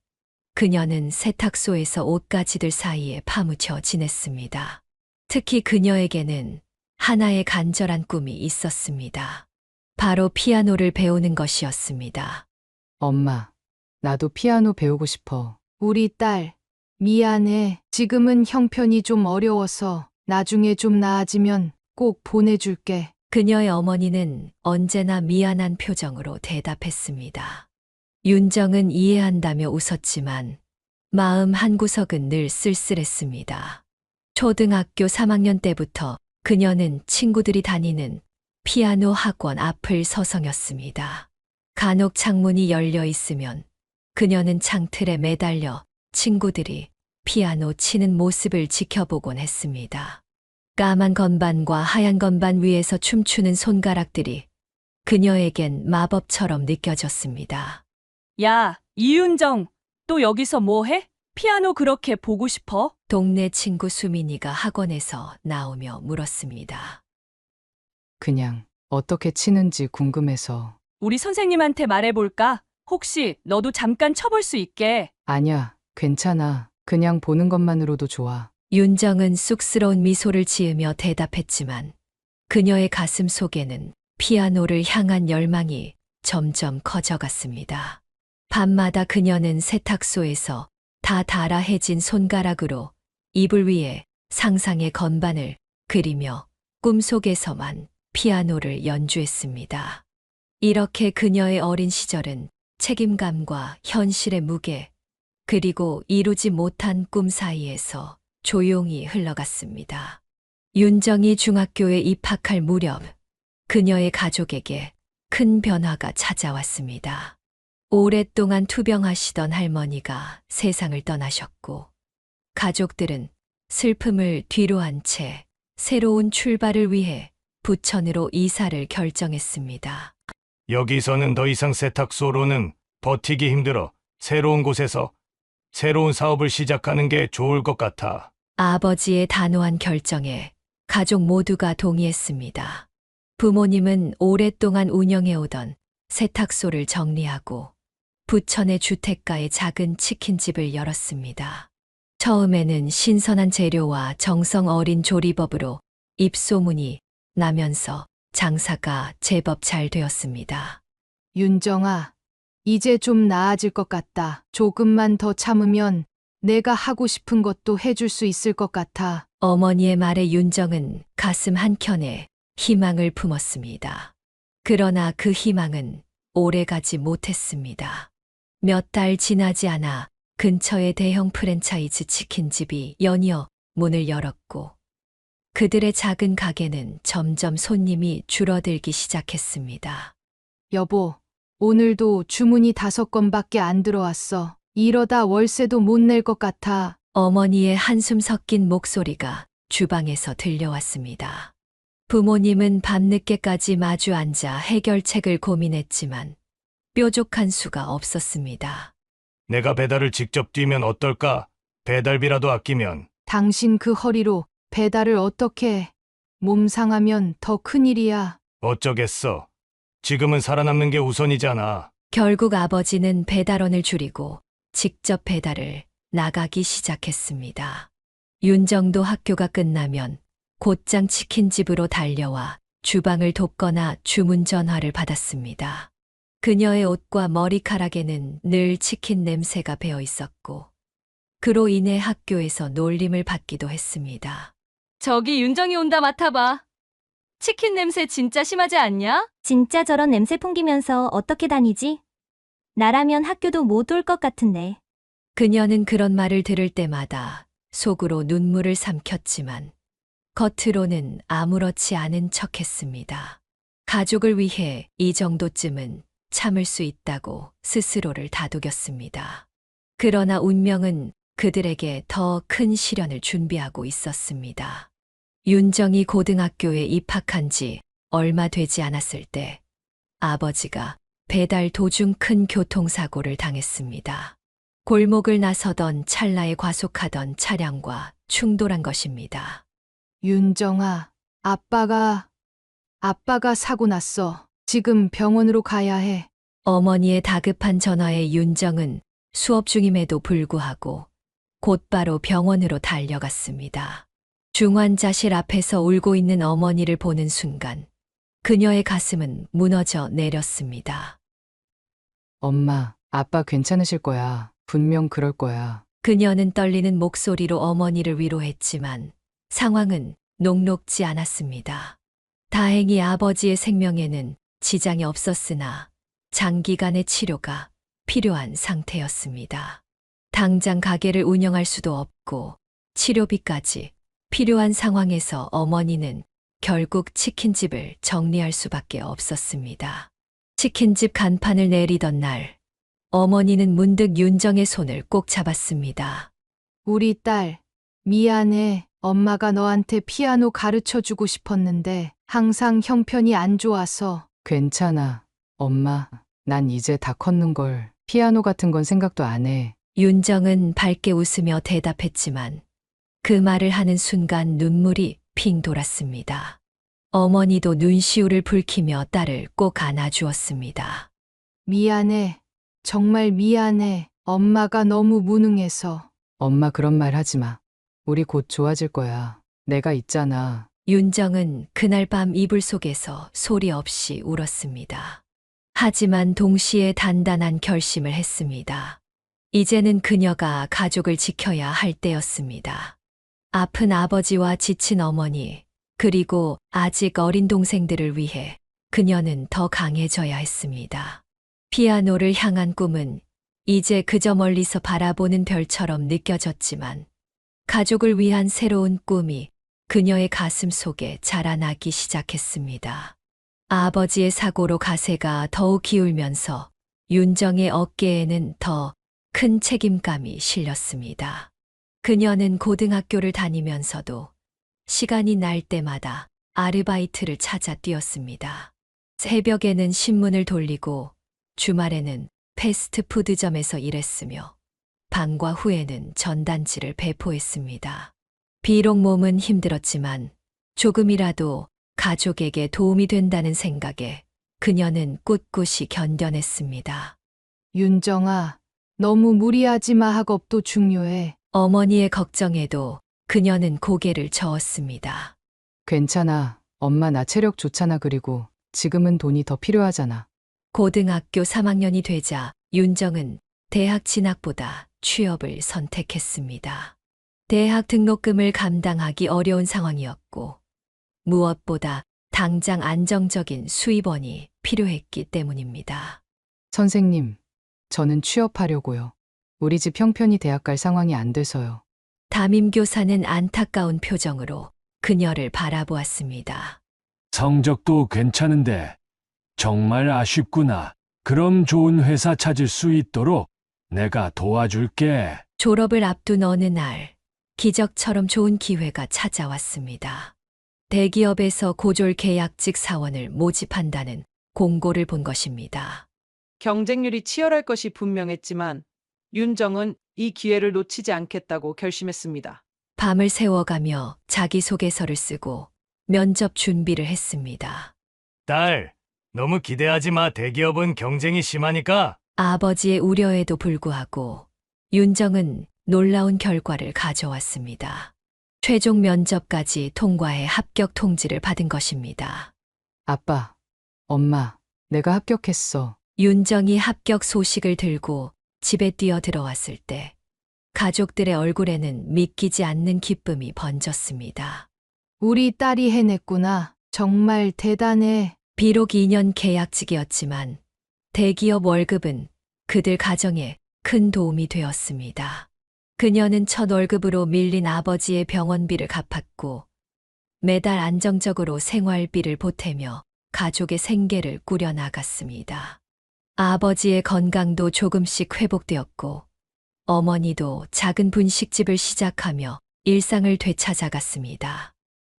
[SPEAKER 1] 그녀는 세탁소에서 옷가지들 사이에 파묻혀 지냈습니다. 특히 그녀에게는 하나의 간절한 꿈이 있었습니다. 바로 피아노를 배우는 것이었습니다.
[SPEAKER 7] 엄마, 나도 피아노 배우고 싶어.
[SPEAKER 5] 우리 딸, 미안해. 지금은 형편이 좀 어려워서 나중에 좀 나아지면 꼭 보내줄게.
[SPEAKER 1] 그녀의 어머니는 언제나 미안한 표정으로 대답했습니다. 윤정은 이해한다며 웃었지만 마음 한구석은 늘 쓸쓸했습니다. 초등학교 3학년 때부터 그녀는 친구들이 다니는 피아노 학원 앞을 서성였습니다. 간혹 창문이 열려 있으면 그녀는 창틀에 매달려 친구들이 피아노 치는 모습을 지켜보곤 했습니다. 까만 건반과 하얀 건반 위에서 춤추는 손가락들이 그녀에겐 마법처럼 느껴졌습니다.
[SPEAKER 4] 야, 이윤정, 또 여기서 뭐 해? 피아노 그렇게 보고 싶어?
[SPEAKER 1] 동네 친구 수민이가 학원에서 나오며 물었습니다.
[SPEAKER 7] 그냥 어떻게 치는지 궁금해서.
[SPEAKER 4] 우리 선생님한테 말해볼까? 혹시 너도 잠깐 쳐볼 수 있게.
[SPEAKER 7] 아니야, 괜찮아. 그냥 보는 것만으로도 좋아.
[SPEAKER 1] 윤정은 쑥스러운 미소를 지으며 대답했지만 그녀의 가슴 속에는 피아노를 향한 열망이 점점 커져갔습니다. 밤마다 그녀는 세탁소에서 다 달아해진 손가락으로 이불 위에 상상의 건반을 그리며 꿈속에서만 피아노를 연주했습니다. 이렇게 그녀의 어린 시절은 책임감과 현실의 무게, 그리고 이루지 못한 꿈 사이에서 조용히 흘러갔습니다. 윤정이 중학교에 입학할 무렵 그녀의 가족에게 큰 변화가 찾아왔습니다. 오랫동안 투병하시던 할머니가 세상을 떠나셨고, 가족들은 슬픔을 뒤로한 채 새로운 출발을 위해 부천으로 이사를 결정했습니다.
[SPEAKER 2] 여기서는 더 이상 세탁소로는 버티기 힘들어 새로운 곳에서 새로운 사업을 시작하는 게 좋을 것 같아.
[SPEAKER 1] 아버지의 단호한 결정에 가족 모두가 동의했습니다. 부모님은 오랫동안 운영해오던 세탁소를 정리하고 부천의 주택가에 작은 치킨집을 열었습니다. 처음에는 신선한 재료와 정성 어린 조리법으로 입소문이 나면서 장사가 제법 잘 되었습니다.
[SPEAKER 5] 윤정아, 이제 좀 나아질 것 같다. 조금만 더 참으면 내가 하고 싶은 것도 해줄 수 있을 것 같아.
[SPEAKER 1] 어머니의 말에 윤정은 가슴 한켠에 희망을 품었습니다. 그러나 그 희망은 오래가지 못했습니다. 몇 달 지나지 않아 근처의 대형 프랜차이즈 치킨집이 연이어 문을 열었고, 그들의 작은 가게는 점점 손님이 줄어들기 시작했습니다.
[SPEAKER 5] 여보, 오늘도 주문이 5건밖에 안 들어왔어. 이러다 월세도 못 낼 것 같아.
[SPEAKER 1] 어머니의 한숨 섞인 목소리가 주방에서 들려왔습니다. 부모님은 밤늦게까지 마주 앉아 해결책을 고민했지만 뾰족한 수가 없었습니다.
[SPEAKER 2] 내가 배달을 직접 뛰면 어떨까? 배달비라도 아끼면.
[SPEAKER 5] 당신 그 허리로 배달을 어떻게 해? 몸 상하면 더 큰일이야.
[SPEAKER 2] 어쩌겠어. 지금은 살아남는 게 우선이잖아.
[SPEAKER 1] 결국 아버지는 배달원을 줄이고 직접 배달을 나가기 시작했습니다. 윤정도 학교가 끝나면 곧장 치킨집으로 달려와 주방을 돕거나 주문 전화를 받았습니다. 그녀의 옷과 머리카락에는 늘 치킨 냄새가 배어 있었고, 그로 인해 학교에서 놀림을 받기도 했습니다.
[SPEAKER 4] 저기 윤정이 온다 맡아봐. 치킨 냄새 진짜 심하지 않냐?
[SPEAKER 8] 진짜 저런 냄새 풍기면서 어떻게 다니지? 나라면 학교도 못 올 것 같은데.
[SPEAKER 1] 그녀는 그런 말을 들을 때마다 속으로 눈물을 삼켰지만 겉으로는 아무렇지 않은 척했습니다. 가족을 위해 이 정도쯤은 참을 수 있다고 스스로를 다독였습니다. 그러나 운명은 그들에게 더 큰 시련을 준비하고 있었습니다. 윤정이 고등학교에 입학한 지 얼마 되지 않았을 때 아버지가 배달 도중 큰 교통사고를 당했습니다. 골목을 나서던 찰나에 과속하던 차량과 충돌한 것입니다.
[SPEAKER 5] 윤정아, 아빠가 사고 났어. 지금 병원으로 가야 해.
[SPEAKER 1] 어머니의 다급한 전화에 윤정은 수업 중임에도 불구하고 곧바로 병원으로 달려갔습니다. 중환자실 앞에서 울고 있는 어머니를 보는 순간 그녀의 가슴은 무너져 내렸습니다.
[SPEAKER 7] 엄마, 아빠 괜찮으실 거야. 분명 그럴 거야.
[SPEAKER 1] 그녀는 떨리는 목소리로 어머니를 위로했지만 상황은 녹록지 않았습니다. 다행히 아버지의 생명에는 지장이 없었으나 장기간의 치료가 필요한 상태였습니다. 당장 가게를 운영할 수도 없고 치료비까지 필요한 상황에서 어머니는 결국 치킨집을 정리할 수밖에 없었습니다. 치킨집 간판을 내리던 날, 어머니는 문득 윤정의 손을 꼭 잡았습니다.
[SPEAKER 5] 우리 딸, 미안해. 엄마가 너한테 피아노 가르쳐 주고 싶었는데 항상 형편이 안 좋아서.
[SPEAKER 7] 괜찮아. 엄마, 난 이제 다 컸는걸. 피아노 같은 건 생각도 안 해.
[SPEAKER 1] 윤정은 밝게 웃으며 대답했지만 그 말을 하는 순간 눈물이 핑 돌았습니다. 어머니도 눈시울을 붉히며 딸을 꼭 안아주었습니다.
[SPEAKER 5] 미안해. 정말 미안해. 엄마가 너무 무능해서.
[SPEAKER 7] 엄마 그런 말 하지 마. 우리 곧 좋아질 거야. 내가 있잖아.
[SPEAKER 1] 윤정은 그날 밤 이불 속에서 소리 없이 울었습니다. 하지만 동시에 단단한 결심을 했습니다. 이제는 그녀가 가족을 지켜야 할 때였습니다. 아픈 아버지와 지친 어머니, 그리고 아직 어린 동생들을 위해 그녀는 더 강해져야 했습니다. 피아노를 향한 꿈은 이제 그저 멀리서 바라보는 별처럼 느껴졌지만 가족을 위한 새로운 꿈이 그녀의 가슴 속에 자라나기 시작했습니다. 아버지의 사고로 가세가 더욱 기울면서 윤정의 어깨에는 더 큰 책임감이 실렸습니다. 그녀는 고등학교를 다니면서도 시간이 날 때마다 아르바이트를 찾아 뛰었습니다. 새벽에는 신문을 돌리고 주말에는 패스트푸드점에서 일했으며 방과 후에는 전단지를 배포했습니다. 비록 몸은 힘들었지만 조금이라도 가족에게 도움이 된다는 생각에 그녀는 꿋꿋이 견뎌냈습니다.
[SPEAKER 5] 윤정아, 너무 무리하지 마. 학업도 중요해.
[SPEAKER 1] 어머니의 걱정에도 그녀는 고개를 저었습니다.
[SPEAKER 7] 괜찮아. 엄마 나 체력 좋잖아. 그리고 지금은 돈이 더 필요하잖아.
[SPEAKER 1] 고등학교 3학년이 되자 윤정은 대학 진학보다 취업을 선택했습니다. 대학 등록금을 감당하기 어려운 상황이었고 무엇보다 당장 안정적인 수입원이 필요했기 때문입니다.
[SPEAKER 7] 선생님, 저는 취업하려고요. 우리 집 형편이 대학 갈 상황이 안 돼서요.
[SPEAKER 1] 담임 교사는 안타까운 표정으로 그녀를 바라보았습니다.
[SPEAKER 6] 성적도 괜찮은데 정말 아쉽구나. 그럼 좋은 회사 찾을 수 있도록 내가 도와줄게.
[SPEAKER 1] 졸업을 앞둔 어느 날 기적처럼 좋은 기회가 찾아왔습니다. 대기업에서 고졸 계약직 사원을 모집한다는 공고를 본 것입니다.
[SPEAKER 9] 경쟁률이 치열할 것이 분명했지만 윤정은 이 기회를 놓치지 않겠다고 결심했습니다.
[SPEAKER 1] 밤을 새워가며 자기소개서를 쓰고 면접 준비를 했습니다.
[SPEAKER 2] 딸, 너무 기대하지 마. 대기업은 경쟁이 심하니까.
[SPEAKER 1] 아버지의 우려에도 불구하고 윤정은 놀라운 결과를 가져왔습니다. 최종 면접까지 통과해 합격 통지를 받은 것입니다.
[SPEAKER 7] 아빠, 엄마, 내가 합격했어.
[SPEAKER 1] 윤정이 합격 소식을 들고 집에 뛰어 들어왔을 때 가족들의 얼굴에는 믿기지 않는 기쁨이 번졌습니다.
[SPEAKER 5] 우리 딸이 해냈구나. 정말 대단해.
[SPEAKER 1] 비록 2년 계약직이었지만 대기업 월급은 그들 가정에 큰 도움이 되었습니다. 그녀는 첫 월급으로 밀린 아버지의 병원비를 갚았고 매달 안정적으로 생활비를 보태며 가족의 생계를 꾸려나갔습니다. 아버지의 건강도 조금씩 회복되었고 어머니도 작은 분식집을 시작하며 일상을 되찾아갔습니다.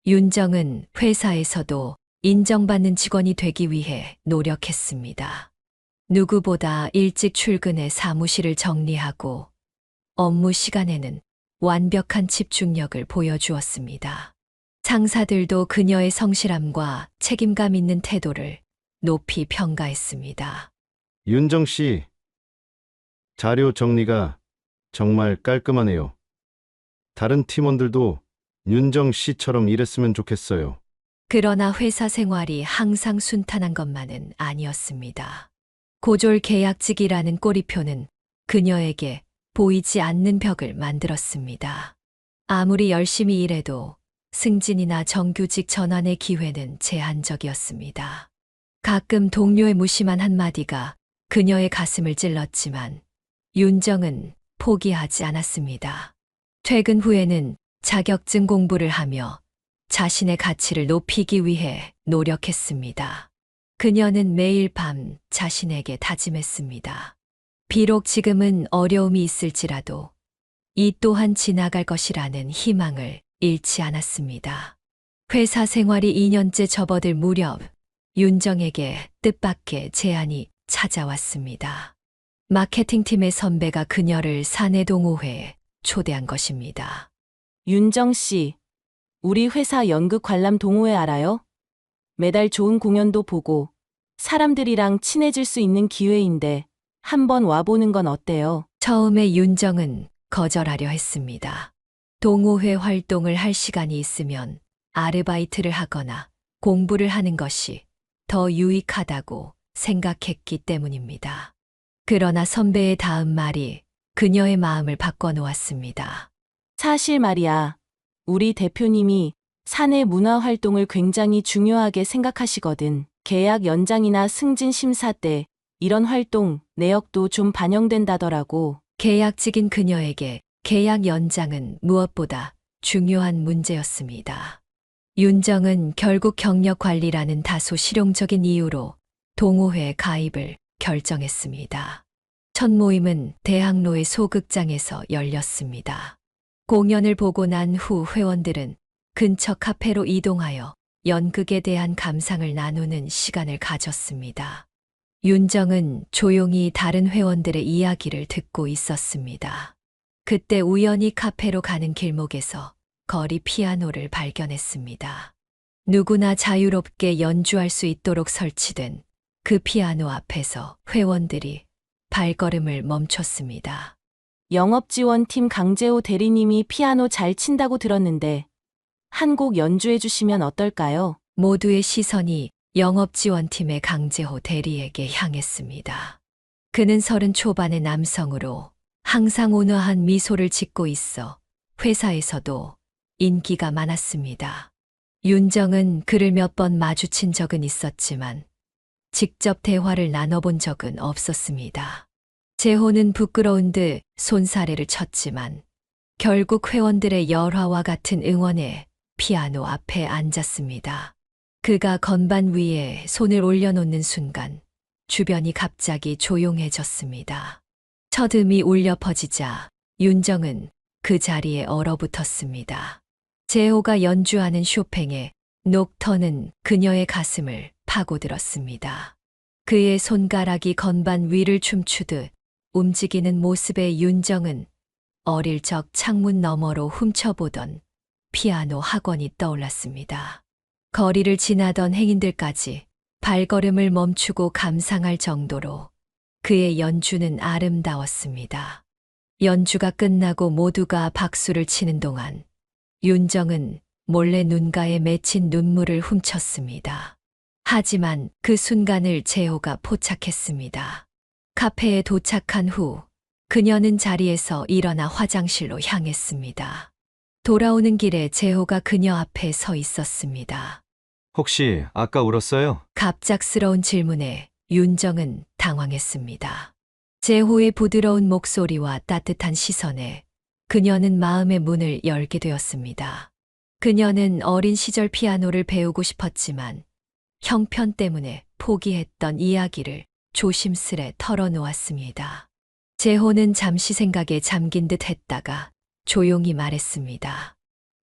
[SPEAKER 1] 윤정은 회사에서도 인정받는 직원이 되기 위해 노력했습니다. 누구보다 일찍 출근해 사무실을 정리하고 업무 시간에는 완벽한 집중력을 보여주었습니다. 상사들도 그녀의 성실함과 책임감 있는 태도를 높이 평가했습니다.
[SPEAKER 10] 윤정 씨, 자료 정리가 정말 깔끔하네요. 다른 팀원들도 윤정 씨처럼 일했으면 좋겠어요.
[SPEAKER 1] 그러나 회사 생활이 항상 순탄한 것만은 아니었습니다. 고졸 계약직이라는 꼬리표는 그녀에게 보이지 않는 벽을 만들었습니다. 아무리 열심히 일해도 승진이나 정규직 전환의 기회는 제한적이었습니다. 가끔 동료의 무심한 한마디가 그녀의 가슴을 찔렀지만 윤정은 포기하지 않았습니다. 퇴근 후에는 자격증 공부를 하며 자신의 가치를 높이기 위해 노력했습니다. 그녀는 매일 밤 자신에게 다짐했습니다. 비록 지금은 어려움이 있을지라도 이 또한 지나갈 것이라는 희망을 잃지 않았습니다. 회사 생활이 2년째 접어들 무렵 윤정에게 뜻밖의 제안이 찾아왔습니다. 마케팅팀의 선배가 그녀를 사내 동호회에 초대한 것입니다.
[SPEAKER 11] 윤정 씨, 우리 회사 연극 관람 동호회 알아요? 매달 좋은 공연도 보고 사람들이랑 친해질 수 있는 기회인데 한번 와보는 건 어때요?
[SPEAKER 1] 처음에 윤정은 거절하려 했습니다. 동호회 활동을 할 시간이 있으면 아르바이트를 하거나 공부를 하는 것이 더 유익하다고 생각했기 때문입니다. 그러나 선배의 다음 말이 그녀의 마음을 바꿔놓았습니다.
[SPEAKER 11] 사실 말이야, 우리 대표님이 사내 문화 활동을 굉장히 중요하게 생각하시거든. 계약 연장이나 승진 심사 때 이런 활동 내역도 좀 반영된다더라고.
[SPEAKER 1] 계약직인 그녀에게 계약 연장은 무엇보다 중요한 문제였습니다. 윤정은 결국 경력 관리라는 다소 실용적인 이유로 동호회 가입을 결정했습니다. 첫 모임은 대학로의 소극장에서 열렸습니다. 공연을 보고 난 후 회원들은 근처 카페로 이동하여 연극에 대한 감상을 나누는 시간을 가졌습니다. 윤정은 조용히 다른 회원들의 이야기를 듣고 있었습니다. 그때 우연히 카페로 가는 길목에서 거리 피아노를 발견했습니다. 누구나 자유롭게 연주할 수 있도록 설치된 그 피아노 앞에서 회원들이 발걸음을 멈췄습니다.
[SPEAKER 11] 영업지원팀 강재호 대리님이 피아노 잘 친다고 들었는데 한 곡 연주해 주시면 어떨까요?
[SPEAKER 1] 모두의 시선이 영업지원팀의 강재호 대리에게 향했습니다. 그는 30 초반의 남성으로 항상 온화한 미소를 짓고 있어 회사에서도 인기가 많았습니다. 윤정은 그를 몇 번 마주친 적은 있었지만 직접 대화를 나눠본 적은 없었습니다. 재호는 부끄러운 듯 손사래를 쳤지만 결국 회원들의 열화와 같은 응원에 피아노 앞에 앉았습니다. 그가 건반 위에 손을 올려놓는 순간 주변이 갑자기 조용해졌습니다. 첫 음이 울려 퍼지자 윤정은 그 자리에 얼어붙었습니다. 재호가 연주하는 쇼팽의 녹터는 그녀의 가슴을 파고들었습니다. 그의 손가락이 건반 위를 춤추듯 움직이는 모습에 윤정은 어릴 적 창문 너머로 훔쳐보던 피아노 학원이 떠올랐습니다. 거리를 지나던 행인들까지 발걸음을 멈추고 감상할 정도로 그의 연주는 아름다웠습니다. 연주가 끝나고 모두가 박수를 치는 동안 윤정은 몰래 눈가에 맺힌 눈물을 훔쳤습니다. 하지만 그 순간을 재호가 포착했습니다. 카페에 도착한 후 그녀는 자리에서 일어나 화장실로 향했습니다. 돌아오는 길에 재호가 그녀 앞에 서 있었습니다.
[SPEAKER 12] 혹시 아까 울었어요?
[SPEAKER 1] 갑작스러운 질문에 윤정은 당황했습니다. 재호의 부드러운 목소리와 따뜻한 시선에 그녀는 마음의 문을 열게 되었습니다. 그녀는 어린 시절 피아노를 배우고 싶었지만 형편 때문에 포기했던 이야기를 조심스레 털어놓았습니다. 재호는 잠시 생각에 잠긴 듯 했다가 조용히 말했습니다.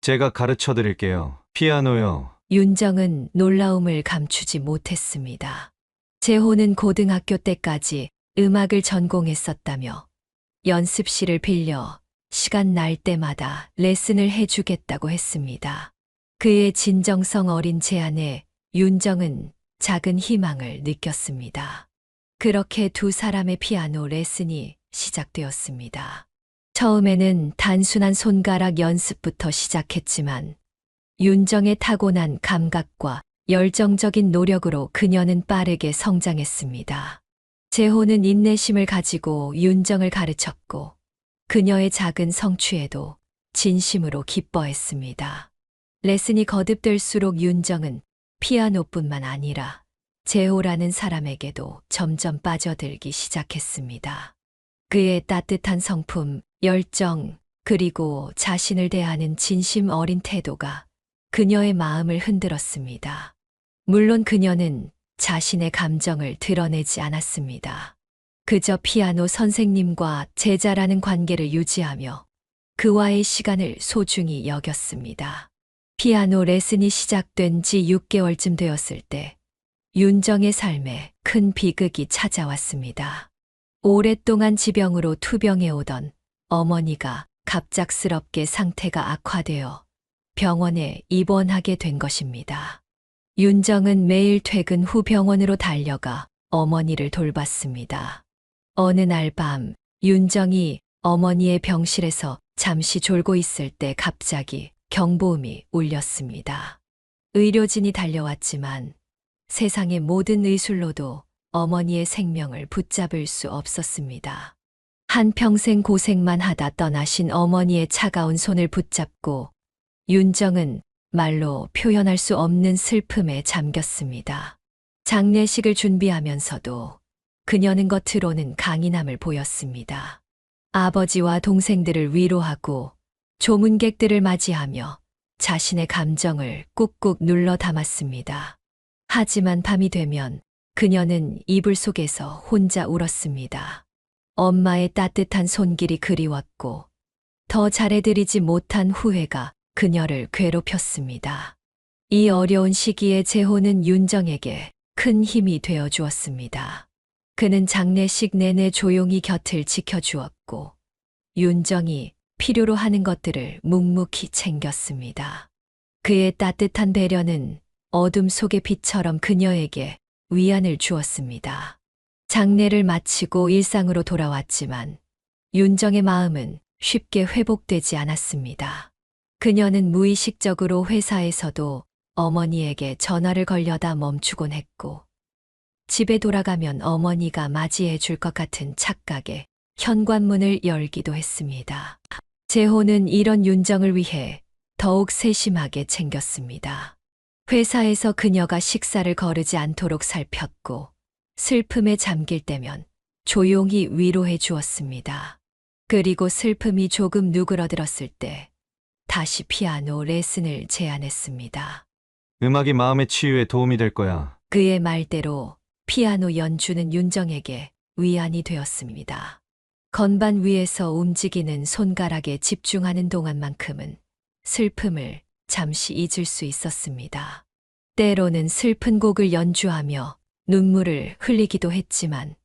[SPEAKER 12] 제가 가르쳐 드릴게요. 피아노요.
[SPEAKER 1] 윤정은 놀라움을 감추지 못했습니다. 재호는 고등학교 때까지 음악을 전공했었다며 연습실을 빌려 시간 날 때마다 레슨을 해주겠다고 했습니다. 그의 진정성 어린 제안에 윤정은 작은 희망을 느꼈습니다. 그렇게 두 사람의 피아노 레슨이 시작되었습니다. 처음에는 단순한 손가락 연습부터 시작했지만 윤정의 타고난 감각과 열정적인 노력으로 그녀는 빠르게 성장했습니다. 재호는 인내심을 가지고 윤정을 가르쳤고 그녀의 작은 성취에도 진심으로 기뻐했습니다. 레슨이 거듭될수록 윤정은 피아노뿐만 아니라 재호라는 사람에게도 점점 빠져들기 시작했습니다. 그의 따뜻한 성품, 열정, 그리고 자신을 대하는 진심 어린 태도가 그녀의 마음을 흔들었습니다. 물론 그녀는 자신의 감정을 드러내지 않았습니다. 그저 피아노 선생님과 제자라는 관계를 유지하며 그와의 시간을 소중히 여겼습니다. 피아노 레슨이 시작된 지 6개월쯤 되었을 때 윤정의 삶에 큰 비극이 찾아왔습니다. 오랫동안 지병으로 투병해 오던 어머니가 갑작스럽게 상태가 악화되어 병원에 입원하게 된 것입니다. 윤정은 매일 퇴근 후 병원으로 달려가 어머니를 돌봤습니다. 어느 날 밤 윤정이 어머니의 병실에서 잠시 졸고 있을 때 갑자기 경보음이 울렸습니다. 의료진이 달려왔지만 세상의 모든 의술로도 어머니의 생명을 붙잡을 수 없었습니다. 한평생 고생만 하다 떠나신 어머니의 차가운 손을 붙잡고 윤정은 말로 표현할 수 없는 슬픔에 잠겼습니다. 장례식을 준비하면서도 그녀는 겉으로는 강인함을 보였습니다. 아버지와 동생들을 위로하고 조문객들을 맞이하며 자신의 감정을 꾹꾹 눌러 담았습니다. 하지만 밤이 되면 그녀는 이불 속에서 혼자 울었습니다. 엄마의 따뜻한 손길이 그리웠고 더 잘해드리지 못한 후회가 그녀를 괴롭혔습니다. 이 어려운 시기에 재호는 윤정에게 큰 힘이 되어 주었습니다. 그는 장례식 내내 조용히 곁을 지켜주었고 윤정이 필요로 하는 것들을 묵묵히 챙겼습니다. 그의 따뜻한 배려는 어둠 속의 빛처럼 그녀에게 위안을 주었습니다. 장례를 마치고 일상으로 돌아왔지만 윤정의 마음은 쉽게 회복되지 않았습니다. 그녀는 무의식적으로 회사에서도 어머니에게 전화를 걸려다 멈추곤 했고 집에 돌아가면 어머니가 맞이해 줄 것 같은 착각에 현관문을 열기도 했습니다. 재호는 이런 윤정을 위해 더욱 세심하게 챙겼습니다. 회사에서 그녀가 식사를 거르지 않도록 살폈고 슬픔에 잠길 때면 조용히 위로해 주었습니다. 그리고 슬픔이 조금 누그러들었을 때 다시 피아노 레슨을 제안했습니다.
[SPEAKER 12] 음악이 마음의 치유에 도움이 될 거야.
[SPEAKER 1] 그의 말대로 피아노 연주는 윤정에게 위안이 되었습니다. 건반 위에서 움직이는 손가락에 집중하는 동안만큼은 슬픔을 잠시 잊을 수 있었습니다. 때로는 슬픈 곡을 연주하며 눈물을 흘리기도 했지만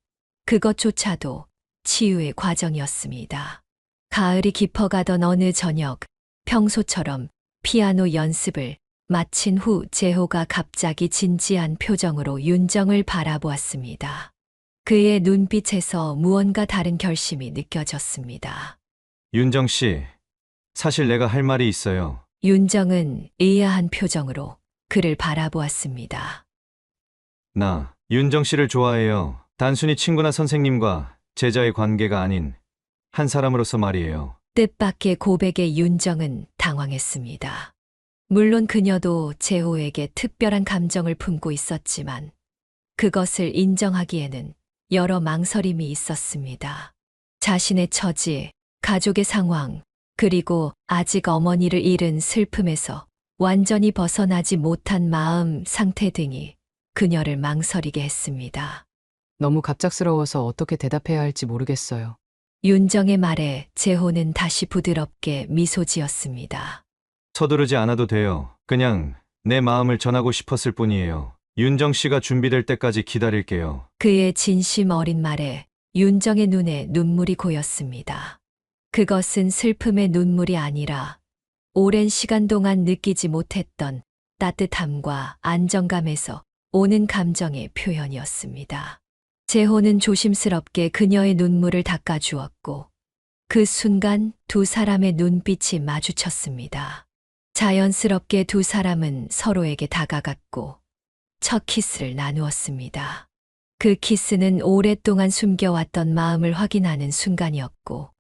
[SPEAKER 1] 그것조차도 치유의 과정이었습니다. 가을이 깊어가던 어느 저녁, 평소처럼 피아노 연습을 마친 후 재호가 갑자기 진지한 표정으로 윤정을 바라보았습니다. 그의 눈빛에서 무언가 다른 결심이 느껴졌습니다.
[SPEAKER 12] 윤정 씨, 사실 내가 할 말이 있어요.
[SPEAKER 1] 윤정은 의아한 표정으로 그를 바라보았습니다.
[SPEAKER 12] 나 윤정 씨를 좋아해요. 단순히 친구나 선생님과 제자의 관계가 아닌 한 사람으로서 말이에요.
[SPEAKER 1] 뜻밖의 고백에 윤정은 당황했습니다. 물론 그녀도 재호에게 특별한 감정을 품고 있었지만 그것을 인정하기에는 여러 망설임이 있었습니다. 자신의 처지, 가족의 상황, 그리고 아직 어머니를 잃은 슬픔에서 완전히 벗어나지 못한 마음 상태 등이 그녀를 망설이게 했습니다.
[SPEAKER 7] 너무 갑작스러워서 어떻게 대답해야 할지 모르겠어요.
[SPEAKER 1] 윤정의 말에 재호는 다시 부드럽게 미소 지었습니다.
[SPEAKER 12] 서두르지 않아도 돼요. 그냥 내 마음을 전하고 싶었을 뿐이에요. 윤정 씨가 준비될 때까지 기다릴게요.
[SPEAKER 1] 그의 진심 어린 말에 윤정의 눈에 눈물이 고였습니다. 그것은 슬픔의 눈물이 아니라 오랜 시간 동안 느끼지 못했던 따뜻함과 안정감에서 오는 감정의 표현이었습니다. 재호는 조심스럽게 그녀의 눈물을 닦아주었고 그 순간 두 사람의 눈빛이 마주쳤습니다. 자연스럽게 두 사람은 서로에게 다가갔고 첫 키스를 나누었습니다. 그 키스는 오랫동안 숨겨왔던 마음을 확인하는 순간이었고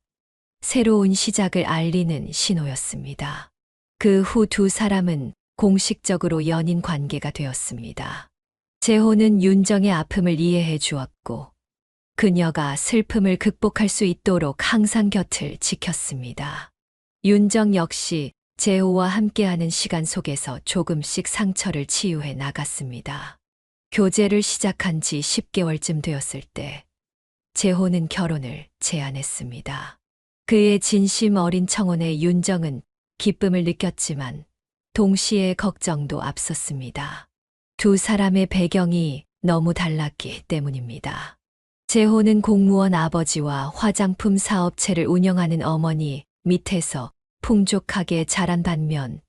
[SPEAKER 1] 새로운 시작을 알리는 신호였습니다. 그 후 두 사람은 공식적으로 연인 관계가 되었습니다. 재호는 윤정의 아픔을 이해해 주었고 그녀가 슬픔을 극복할 수 있도록 항상 곁을 지켰습니다. 윤정 역시 재호와 함께하는 시간 속에서 조금씩 상처를 치유해 나갔습니다. 교제를 시작한 지 10개월쯤 되었을 때 재호는 결혼을 제안했습니다. 그의 진심 어린 청혼에 윤정은 기쁨을 느꼈지만 동시에 걱정도 앞섰습니다. 두 사람의 배경이 너무 달랐기 때문입니다. 재호는 공무원 아버지와 화장품 사업체를 운영하는 어머니 밑에서 풍족하게 자란 반면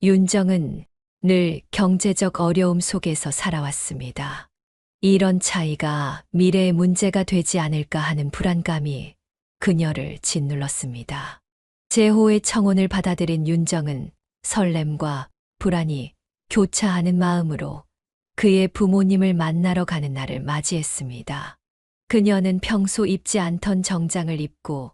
[SPEAKER 1] 윤정은 늘 경제적 어려움 속에서 살아왔습니다. 이런 차이가 미래의 문제가 되지 않을까 하는 불안감이 그녀를 짓눌렀습니다. 재호의 청혼을 받아들인 윤정은 설렘과 불안이 교차하는 마음으로 그의 부모님을 만나러 가는 날을 맞이했습니다. 그녀는 평소 입지 않던 정장을 입고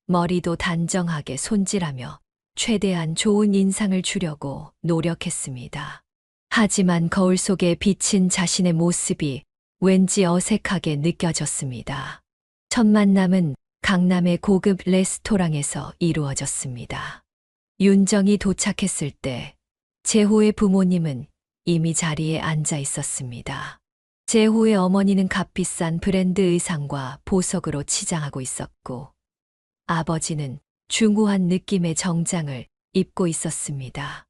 [SPEAKER 1] 머리도 단정하게 손질하며 최대한 좋은 인상을 주려고 노력했습니다. 하지만 거울 속에 비친 자신의 모습이 왠지 어색하게 느껴졌습니다. 첫 만남은 강남의 고급 레스토랑에서 이루어졌습니다. 윤정이 도착했을 때 재호의 부모님은 이미 자리에 앉아 있었습니다. 재호의 어머니는 값비싼 브랜드 의상과 보석으로 치장하고 있었고, 아버지는 중후한 느낌의 정장을 입고 있었습니다.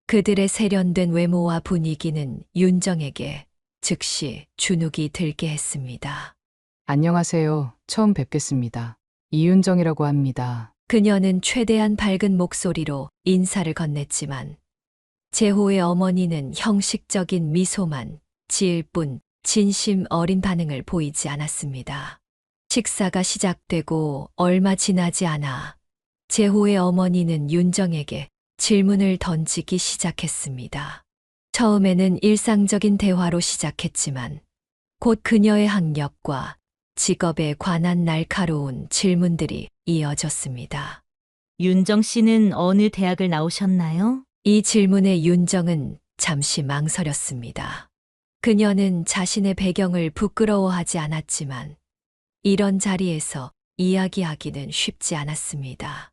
[SPEAKER 1] 그들의 세련된 외모와 분위기는 윤정에게 즉시 주눅이 들게 했습니다.
[SPEAKER 7] 안녕하세요. 처음 뵙겠습니다. 이윤정이라고 합니다.
[SPEAKER 1] 그녀는 최대한 밝은 목소리로 인사를 건넸지만 재호의 어머니는 형식적인 미소만 지을 뿐 진심 어린 반응을 보이지 않았습니다. 식사가 시작되고 얼마 지나지 않아 재호의 어머니는 윤정에게 질문을 던지기 시작했습니다. 처음에는 일상적인 대화로 시작했지만 곧 그녀의 학력과 직업에 관한 날카로운 질문들이 이어졌습니다.
[SPEAKER 13] 윤정 씨는 어느 대학을 나오셨나요?
[SPEAKER 1] 이 질문에 윤정은 잠시 망설였습니다. 그녀는 자신의 배경을 부끄러워하지 않았지만 이런 자리에서 이야기하기는 쉽지 않았습니다.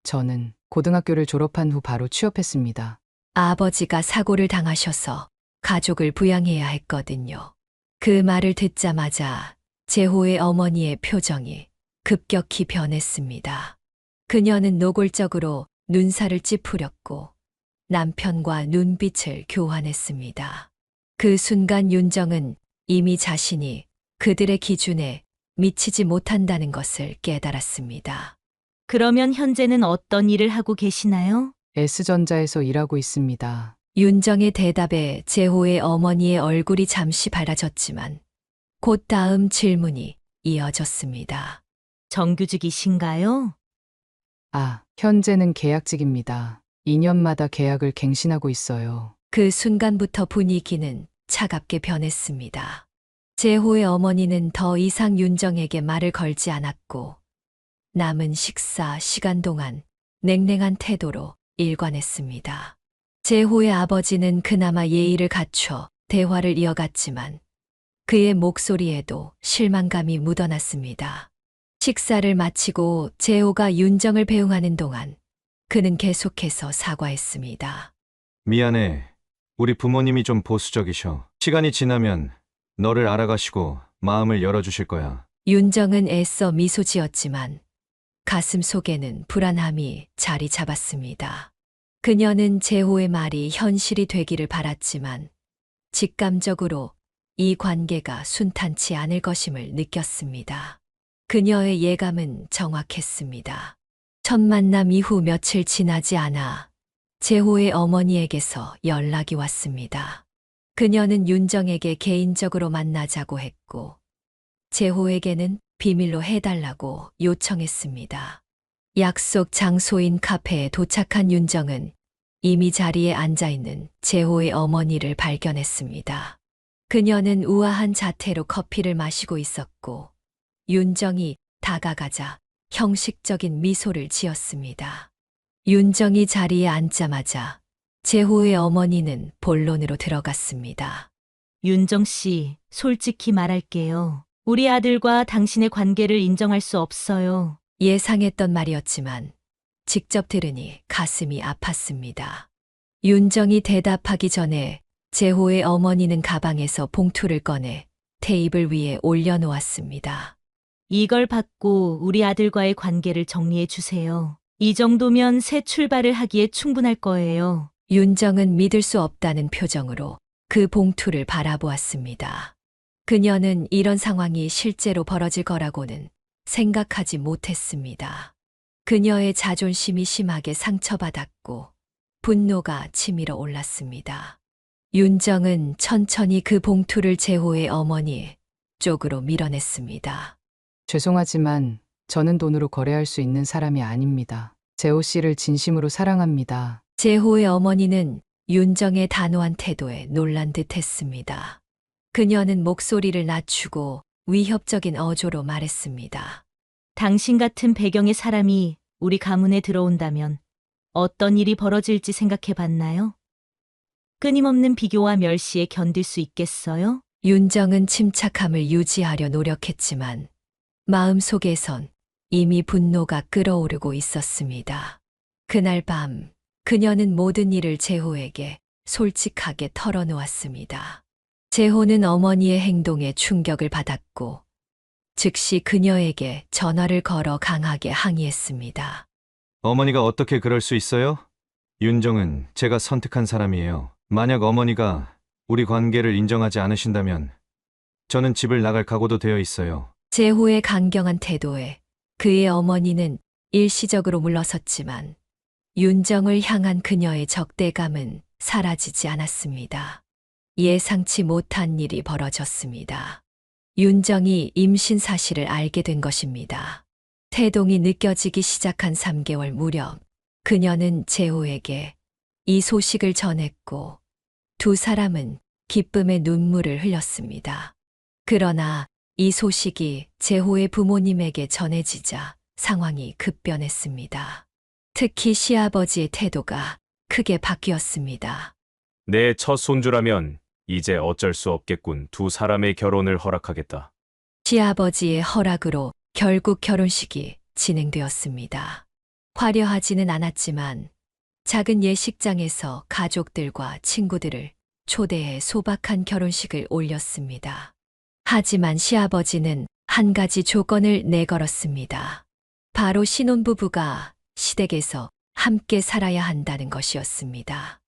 [SPEAKER 7] 저는 고등학교를 졸업한 후 바로 취업했습니다.
[SPEAKER 1] 아버지가 사고를 당하셔서 가족을 부양해야 했거든요. 그 말을 듣자마자 재호의 어머니의 표정이 급격히 변했습니다. 그녀는 노골적으로 눈살을 찌푸렸고 남편과 눈빛을 교환했습니다. 그 순간 윤정은 이미 자신이 그들의 기준에 미치지 못한다는 것을 깨달았습니다.
[SPEAKER 13] 그러면 현재는 어떤 일을 하고 계시나요?
[SPEAKER 7] S전자에서 일하고 있습니다.
[SPEAKER 1] 윤정의 대답에 재호의 어머니의 얼굴이 잠시 밝아졌지만 곧 다음 질문이 이어졌습니다.
[SPEAKER 13] 정규직이신가요?
[SPEAKER 7] 현재는 계약직입니다. 2년마다 계약을 갱신하고 있어요.
[SPEAKER 1] 그 순간부터 분위기는 차갑게 변했습니다. 재호의 어머니는 더 이상 윤정에게 말을 걸지 않았고 남은 식사 시간 동안 냉랭한 태도로 일관했습니다. 재호의 아버지는 그나마 예의를 갖춰 대화를 이어갔지만 그의 목소리에도 실망감이 묻어났습니다. 식사를 마치고 재호가 윤정을 배웅하는 동안 그는 계속해서 사과했습니다.
[SPEAKER 12] 미안해. 우리 부모님이 좀 보수적이셔. 시간이 지나면 너를 알아가시고 마음을 열어주실 거야.
[SPEAKER 1] 윤정은 애써 미소 지었지만 가슴 속에는 불안함이 자리 잡았습니다. 그녀는 재호의 말이 현실이 되기를 바랐지만 직감적으로 이 관계가 순탄치 않을 것임을 느꼈습니다. 그녀의 예감은 정확했습니다. 첫 만남 이후 며칠 지나지 않아 재호의 어머니에게서 연락이 왔습니다. 그녀는 윤정에게 개인적으로 만나자고 했고 재호에게는 비밀로 해달라고 요청했습니다. 약속 장소인 카페에 도착한 윤정은 이미 자리에 앉아있는 재호의 어머니를 발견했습니다. 그녀는 우아한 자태로 커피를 마시고 있었고 윤정이 다가가자 형식적인 미소를 지었습니다. 윤정이 자리에 앉자마자 재호의 어머니는 본론으로 들어갔습니다.
[SPEAKER 13] 윤정 씨, 솔직히 말할게요. 우리 아들과 당신의 관계를 인정할 수 없어요.
[SPEAKER 1] 예상했던 말이었지만 직접 들으니 가슴이 아팠습니다. 윤정이 대답하기 전에 재호의 어머니는 가방에서 봉투를 꺼내 테이블 위에 올려놓았습니다.
[SPEAKER 13] 이걸 받고 우리 아들과의 관계를 정리해 주세요. 이 정도면 새 출발을 하기에 충분할 거예요.
[SPEAKER 1] 윤정은 믿을 수 없다는 표정으로 그 봉투를 바라보았습니다. 그녀는 이런 상황이 실제로 벌어질 거라고는 생각하지 못했습니다. 그녀의 자존심이 심하게 상처받았고 분노가 치밀어 올랐습니다. 윤정은 천천히 그 봉투를 재호의 어머니 쪽으로 밀어냈습니다.
[SPEAKER 7] 죄송하지만 저는 돈으로 거래할 수 있는 사람이 아닙니다. 재호 씨를 진심으로 사랑합니다.
[SPEAKER 1] 재호의 어머니는 윤정의 단호한 태도에 놀란 듯 했습니다. 그녀는 목소리를 낮추고 위협적인 어조로 말했습니다.
[SPEAKER 13] 당신 같은 배경의 사람이 우리 가문에 들어온다면 어떤 일이 벌어질지 생각해 봤나요? 끊임없는 비교와 멸시에 견딜 수 있겠어요?
[SPEAKER 1] 윤정은 침착함을 유지하려 노력했지만 마음속에선 이미 분노가 끓어오르고 있었습니다. 그날 밤 그녀는 모든 일을 재호에게 솔직하게 털어놓았습니다. 재호는 어머니의 행동에 충격을 받았고 즉시 그녀에게 전화를 걸어 강하게 항의했습니다.
[SPEAKER 12] 어머니가 어떻게 그럴 수 있어요? 윤정은 제가 선택한 사람이에요. 만약 어머니가 우리 관계를 인정하지 않으신다면 저는 집을 나갈 각오도 되어 있어요.
[SPEAKER 1] 재호의 강경한 태도에 그의 어머니는 일시적으로 물러섰지만 윤정을 향한 그녀의 적대감은 사라지지 않았습니다. 예상치 못한 일이 벌어졌습니다. 윤정이 임신 사실을 알게 된 것입니다. 태동이 느껴지기 시작한 3개월 무렵 그녀는 재호에게 이 소식을 전했고 두 사람은 기쁨의 눈물을 흘렸습니다. 그러나 이 소식이 재호의 부모님에게 전해지자 상황이 급변했습니다. 특히 시아버지의 태도가 크게 바뀌었습니다.
[SPEAKER 14] 내 첫 손주라면 이제 어쩔 수 없겠군. 두 사람의 결혼을 허락하겠다.
[SPEAKER 1] 시아버지의 허락으로 결국 결혼식이 진행되었습니다. 화려하지는 않았지만 작은 예식장에서 가족들과 친구들을 초대해 소박한 결혼식을 올렸습니다. 하지만 시아버지는 한 가지 조건을 내걸었습니다. 바로 신혼부부가 시댁에서 함께 살아야 한다는 것이었습니다.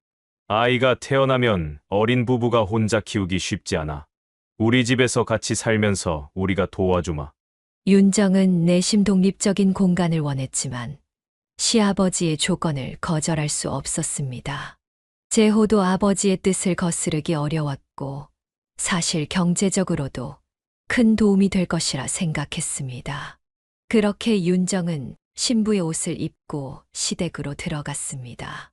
[SPEAKER 14] 아이가 태어나면 어린 부부가 혼자 키우기 쉽지 않아. 우리 집에서 같이 살면서 우리가 도와주마.
[SPEAKER 1] 윤정은 내심 독립적인 공간을 원했지만 시아버지의 조건을 거절할 수 없었습니다. 재호도 아버지의 뜻을 거스르기 어려웠고 사실 경제적으로도 큰 도움이 될 것이라 생각했습니다. 그렇게 윤정은 신부의 옷을 입고 시댁으로 들어갔습니다.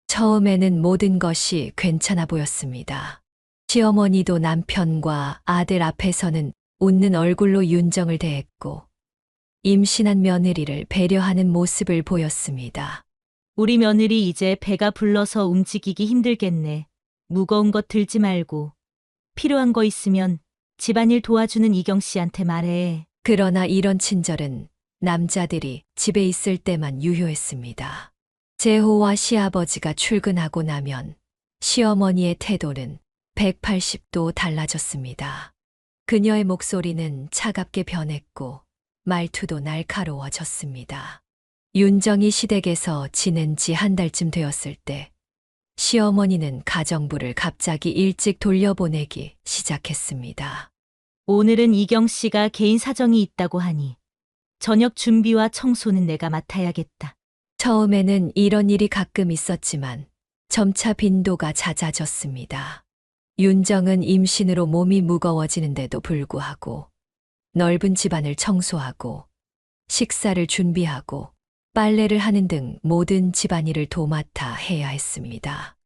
[SPEAKER 1] 처음에는 모든 것이 괜찮아 보였습니다. 시어머니도 남편과 아들 앞에서는 웃는 얼굴로 윤정을 대했고 임신한 며느리를 배려하는 모습을 보였습니다.
[SPEAKER 13] 우리 며느리 이제 배가 불러서 움직이기 힘들겠네. 무거운 것 들지 말고 필요한 거 있으면 집안일 도와주는 이경 씨한테 말해.
[SPEAKER 1] 그러나 이런 친절은 남자들이 집에 있을 때만 유효했습니다. 재호와 시아버지가 출근하고 나면 시어머니의 태도는 180도 달라졌습니다. 그녀의 목소리는 차갑게 변했고 말투도 날카로워졌습니다. 윤정이 시댁에서 지낸 지 한 달쯤 되었을 때 시어머니는 가정부를 갑자기 일찍 돌려보내기 시작했습니다.
[SPEAKER 13] 오늘은 이경 씨가 개인 사정이 있다고 하니 저녁 준비와 청소는 내가 맡아야겠다.
[SPEAKER 1] 처음에는 이런 일이 가끔 있었지만 점차 빈도가 잦아졌습니다. 윤정은 임신으로 몸이 무거워지는데도 불구하고 넓은 집안을 청소하고 식사를 준비하고 빨래를 하는 등 모든 집안일을 도맡아 해야 했습니다.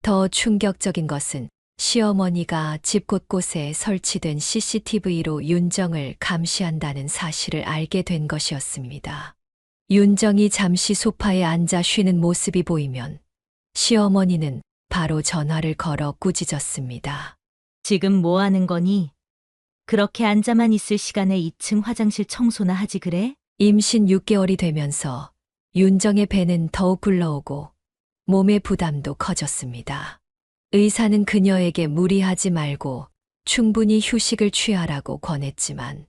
[SPEAKER 1] 더 충격적인 것은 시어머니가 집 곳곳에 설치된 CCTV로 윤정을 감시한다는 사실을 알게 된 것이었습니다. 윤정이 잠시 소파에 앉아 쉬는 모습이 보이면 시어머니는 바로 전화를 걸어 꾸짖었습니다.
[SPEAKER 13] 지금 뭐 하는 거니? 그렇게 앉아만 있을 시간에 2층 화장실 청소나 하지 그래?
[SPEAKER 1] 임신 6개월이 되면서 윤정의 배는 더욱 굴러오고 몸의 부담도 커졌습니다. 의사는 그녀에게 무리하지 말고 충분히 휴식을 취하라고 권했지만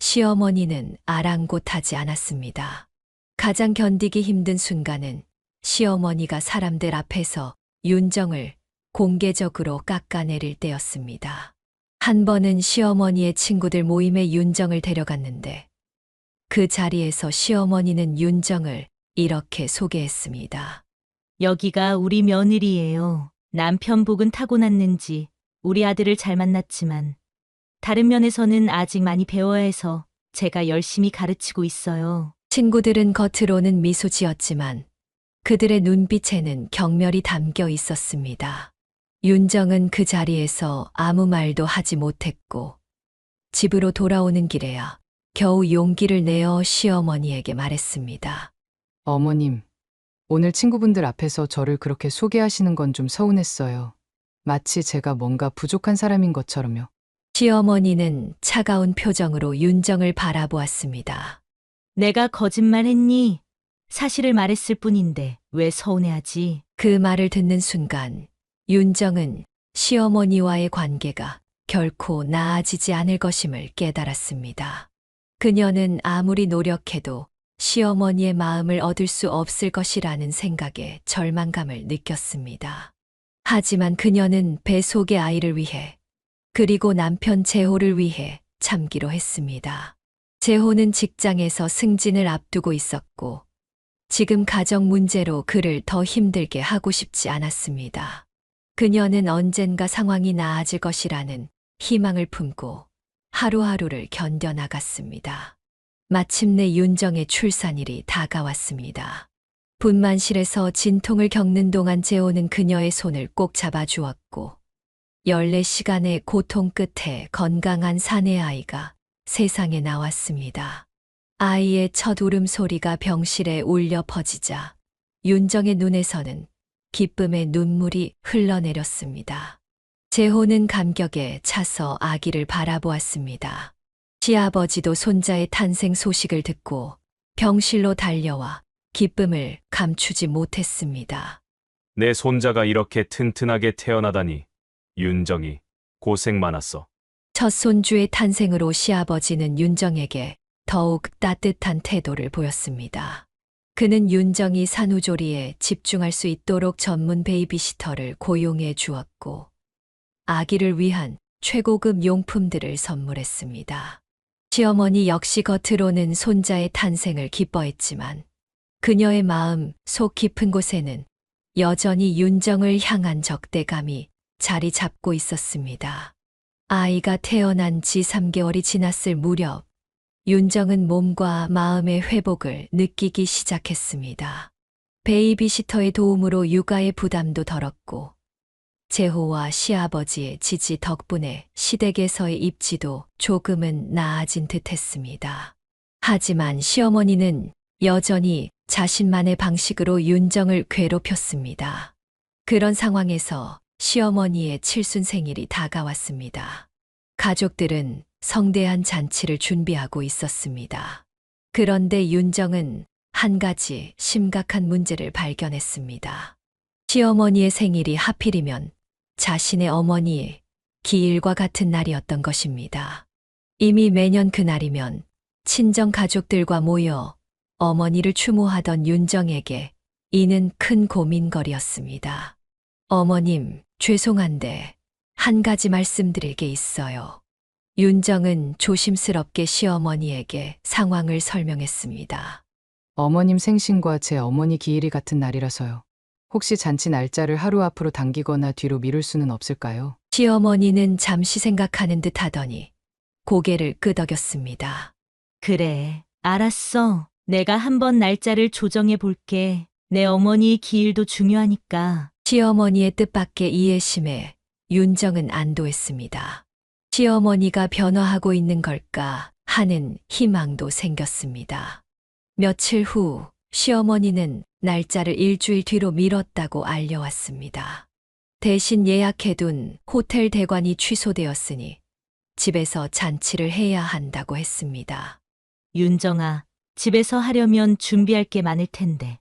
[SPEAKER 1] 시어머니는 아랑곳하지 않았습니다. 가장 견디기 힘든 순간은 시어머니가 사람들 앞에서 윤정을 공개적으로 깎아내릴 때였습니다. 한 번은 시어머니의 친구들 모임에 윤정을 데려갔는데 그 자리에서 시어머니는 윤정을 이렇게 소개했습니다.
[SPEAKER 13] 여기가 우리 며느리예요. 남편 복은 타고났는지 우리 아들을 잘 만났지만 다른 면에서는 아직 많이 배워야 해서 제가 열심히 가르치고 있어요.
[SPEAKER 1] 친구들은 겉으로는 미소 지었지만 그들의 눈빛에는 경멸이 담겨 있었습니다. 윤정은 그 자리에서 아무 말도 하지 못했고 집으로 돌아오는 길에야 겨우 용기를 내어 시어머니에게 말했습니다.
[SPEAKER 7] 어머님, 오늘 친구분들 앞에서 저를 그렇게 소개하시는 건 좀 서운했어요. 마치 제가 뭔가 부족한 사람인 것처럼요.
[SPEAKER 1] 시어머니는 차가운 표정으로 윤정을 바라보았습니다.
[SPEAKER 13] 내가 거짓말했니? 사실을 말했을 뿐인데 왜 서운해하지?
[SPEAKER 1] 그 말을 듣는 순간 윤정은 시어머니와의 관계가 결코 나아지지 않을 것임을 깨달았습니다. 그녀는 아무리 노력해도 시어머니의 마음을 얻을 수 없을 것이라는 생각에 절망감을 느꼈습니다. 하지만 그녀는 배 속의 아이를 위해 그리고 남편 재호를 위해 참기로 했습니다. 재호는 직장에서 승진을 앞두고 있었고 지금 가정 문제로 그를 더 힘들게 하고 싶지 않았습니다. 그녀는 언젠가 상황이 나아질 것이라는 희망을 품고 하루하루를 견뎌나갔습니다. 마침내 윤정의 출산일이 다가왔습니다. 분만실에서 진통을 겪는 동안 재호는 그녀의 손을 꼭 잡아주었고 14시간의 고통 끝에 건강한 사내 아이가 세상에 나왔습니다. 아이의 첫 울음소리가 병실에 울려 퍼지자 윤정의 눈에서는 기쁨의 눈물이 흘러내렸습니다. 재호는 감격에 차서 아기를 바라보았습니다. 시아버지도 손자의 탄생 소식을 듣고 병실로 달려와 기쁨을 감추지 못했습니다.
[SPEAKER 14] 내 손자가 이렇게 튼튼하게 태어나다니. 윤정이 고생 많았어.
[SPEAKER 1] 첫 손주의 탄생으로 시아버지는 윤정에게 더욱 따뜻한 태도를 보였습니다. 그는 윤정이 산후조리에 집중할 수 있도록 전문 베이비시터를 고용해 주었고 아기를 위한 최고급 용품들을 선물했습니다. 시어머니 역시 겉으로는 손자의 탄생을 기뻐했지만 그녀의 마음 속 깊은 곳에는 여전히 윤정을 향한 적대감이 자리 잡고 있었습니다. 아이가 태어난 지 3개월이 지났을 무렵 윤정은 몸과 마음의 회복을 느끼기 시작했습니다. 베이비시터의 도움으로 육아의 부담도 덜었고 재호와 시아버지의 지지 덕분에 시댁에서의 입지도 조금은 나아진 듯했습니다. 하지만 시어머니는 여전히 자신만의 방식으로 윤정을 괴롭혔습니다. 그런 상황에서 시어머니의 칠순 생일이 다가왔습니다. 가족들은 성대한 잔치를 준비하고 있었습니다. 그런데 윤정은 한 가지 심각한 문제를 발견했습니다. 시어머니의 생일이 하필이면 자신의 어머니의 기일과 같은 날이었던 것입니다. 이미 매년 그날이면 친정 가족들과 모여 어머니를 추모하던 윤정에게 이는 큰 고민거리였습니다. 어머님, 죄송한데 한 가지 말씀드릴 게 있어요. 윤정은 조심스럽게 시어머니에게 상황을 설명했습니다.
[SPEAKER 7] 어머님 생신과 제 어머니 기일이 같은 날이라서요. 혹시 잔치 날짜를 하루 앞으로 당기거나 뒤로 미룰 수는 없을까요?
[SPEAKER 1] 시어머니는 잠시 생각하는 듯 하더니 고개를 끄덕였습니다.
[SPEAKER 13] 그래, 알았어. 내가 한번 날짜를 조정해 볼게. 내 어머니 기일도 중요하니까.
[SPEAKER 1] 시어머니의 뜻밖의 이해심에 윤정은 안도했습니다. 시어머니가 변화하고 있는 걸까 하는 희망도 생겼습니다. 며칠 후 시어머니는 날짜를 일주일 뒤로 미뤘다고 알려왔습니다. 대신 예약해둔 호텔 대관이 취소되었으니 집에서 잔치를 해야 한다고 했습니다.
[SPEAKER 13] 윤정아, 집에서 하려면 준비할 게 많을 텐데.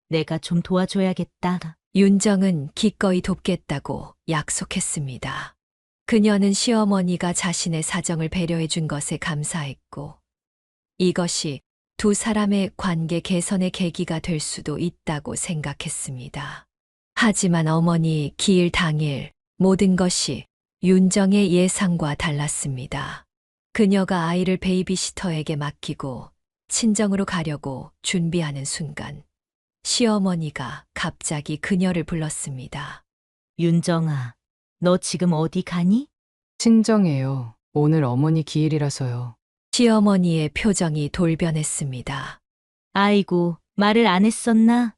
[SPEAKER 13] 내가 좀 도와줘야겠다.
[SPEAKER 1] 윤정은 기꺼이 돕겠다고 약속했습니다. 그녀는 시어머니가 자신의 사정을 배려해 준 것에 감사했고 이것이 두 사람의 관계 개선의 계기가 될 수도 있다고 생각했습니다. 하지만 어머니 기일 당일 모든 것이 윤정의 예상과 달랐습니다. 그녀가 아이를 베이비시터에게 맡기고 친정으로 가려고 준비하는 순간 시어머니가 갑자기 그녀를 불렀습니다.
[SPEAKER 13] 윤정아, 너 지금 어디 가니?
[SPEAKER 7] 친정에요. 오늘 어머니 기일이라서요.
[SPEAKER 1] 시어머니의 표정이 돌변했습니다.
[SPEAKER 13] 아이고, 말을 안 했었나?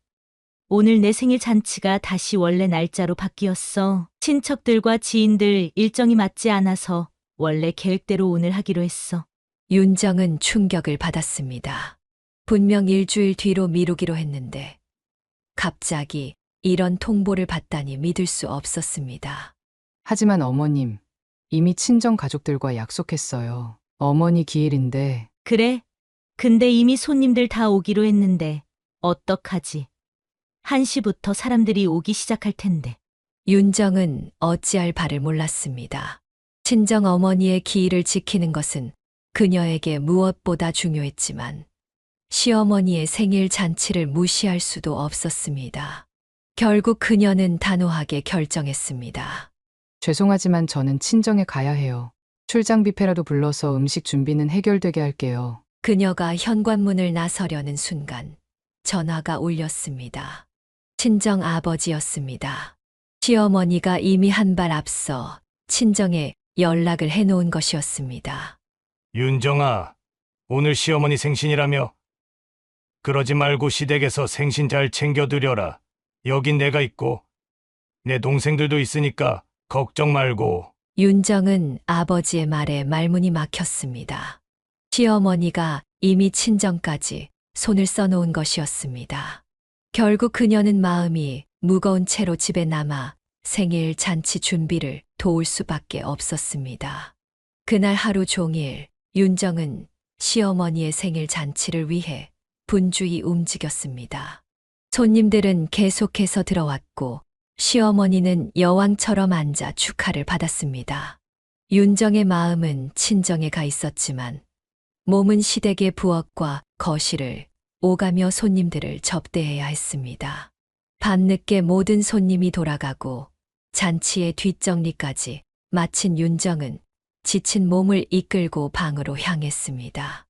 [SPEAKER 13] 오늘 내 생일 잔치가 다시 원래 날짜로 바뀌었어. 친척들과 지인들 일정이 맞지 않아서 원래 계획대로 오늘 하기로 했어.
[SPEAKER 1] 윤정은 충격을 받았습니다. 분명 일주일 뒤로 미루기로 했는데 갑자기 이런 통보를 받다니 믿을 수 없었습니다.
[SPEAKER 7] 하지만 어머님, 이미 친정 가족들과 약속했어요. 어머니 기일인데.
[SPEAKER 13] 그래. 근데 이미 손님들 다 오기로 했는데 어떡하지? 1시부터 사람들이 오기 시작할 텐데.
[SPEAKER 1] 윤정은 어찌할 바를 몰랐습니다. 친정 어머니의 기일을 지키는 것은 그녀에게 무엇보다 중요했지만 시어머니의 생일 잔치를 무시할 수도 없었습니다. 결국 그녀는 단호하게 결정했습니다.
[SPEAKER 7] 죄송하지만 저는 친정에 가야 해요. 출장 뷔페라도 불러서 음식 준비는 해결되게 할게요.
[SPEAKER 1] 그녀가 현관문을 나서려는 순간 전화가 울렸습니다. 친정 아버지였습니다. 시어머니가 이미 한 발 앞서 친정에 연락을 해놓은 것이었습니다.
[SPEAKER 2] 윤정아, 오늘 시어머니 생신이라며? 그러지 말고 시댁에서 생신 잘 챙겨드려라. 여긴 내가 있고 내 동생들도 있으니까 걱정 말고.
[SPEAKER 1] 윤정은 아버지의 말에 말문이 막혔습니다. 시어머니가 이미 친정까지 손을 써놓은 것이었습니다. 결국 그녀는 마음이 무거운 채로 집에 남아 생일 잔치 준비를 도울 수밖에 없었습니다. 그날 하루 종일 윤정은 시어머니의 생일 잔치를 위해 분주히 움직였습니다. 손님들은 계속해서 들어왔고 시어머니는 여왕처럼 앉아 축하를 받았습니다. 윤정의 마음은 친정에 가 있었지만 몸은 시댁의 부엌과 거실을 오가며 손님들을 접대해야 했습니다. 밤늦게 모든 손님이 돌아가고 잔치의 뒷정리까지 마친 윤정은 지친 몸을 이끌고 방으로 향했습니다.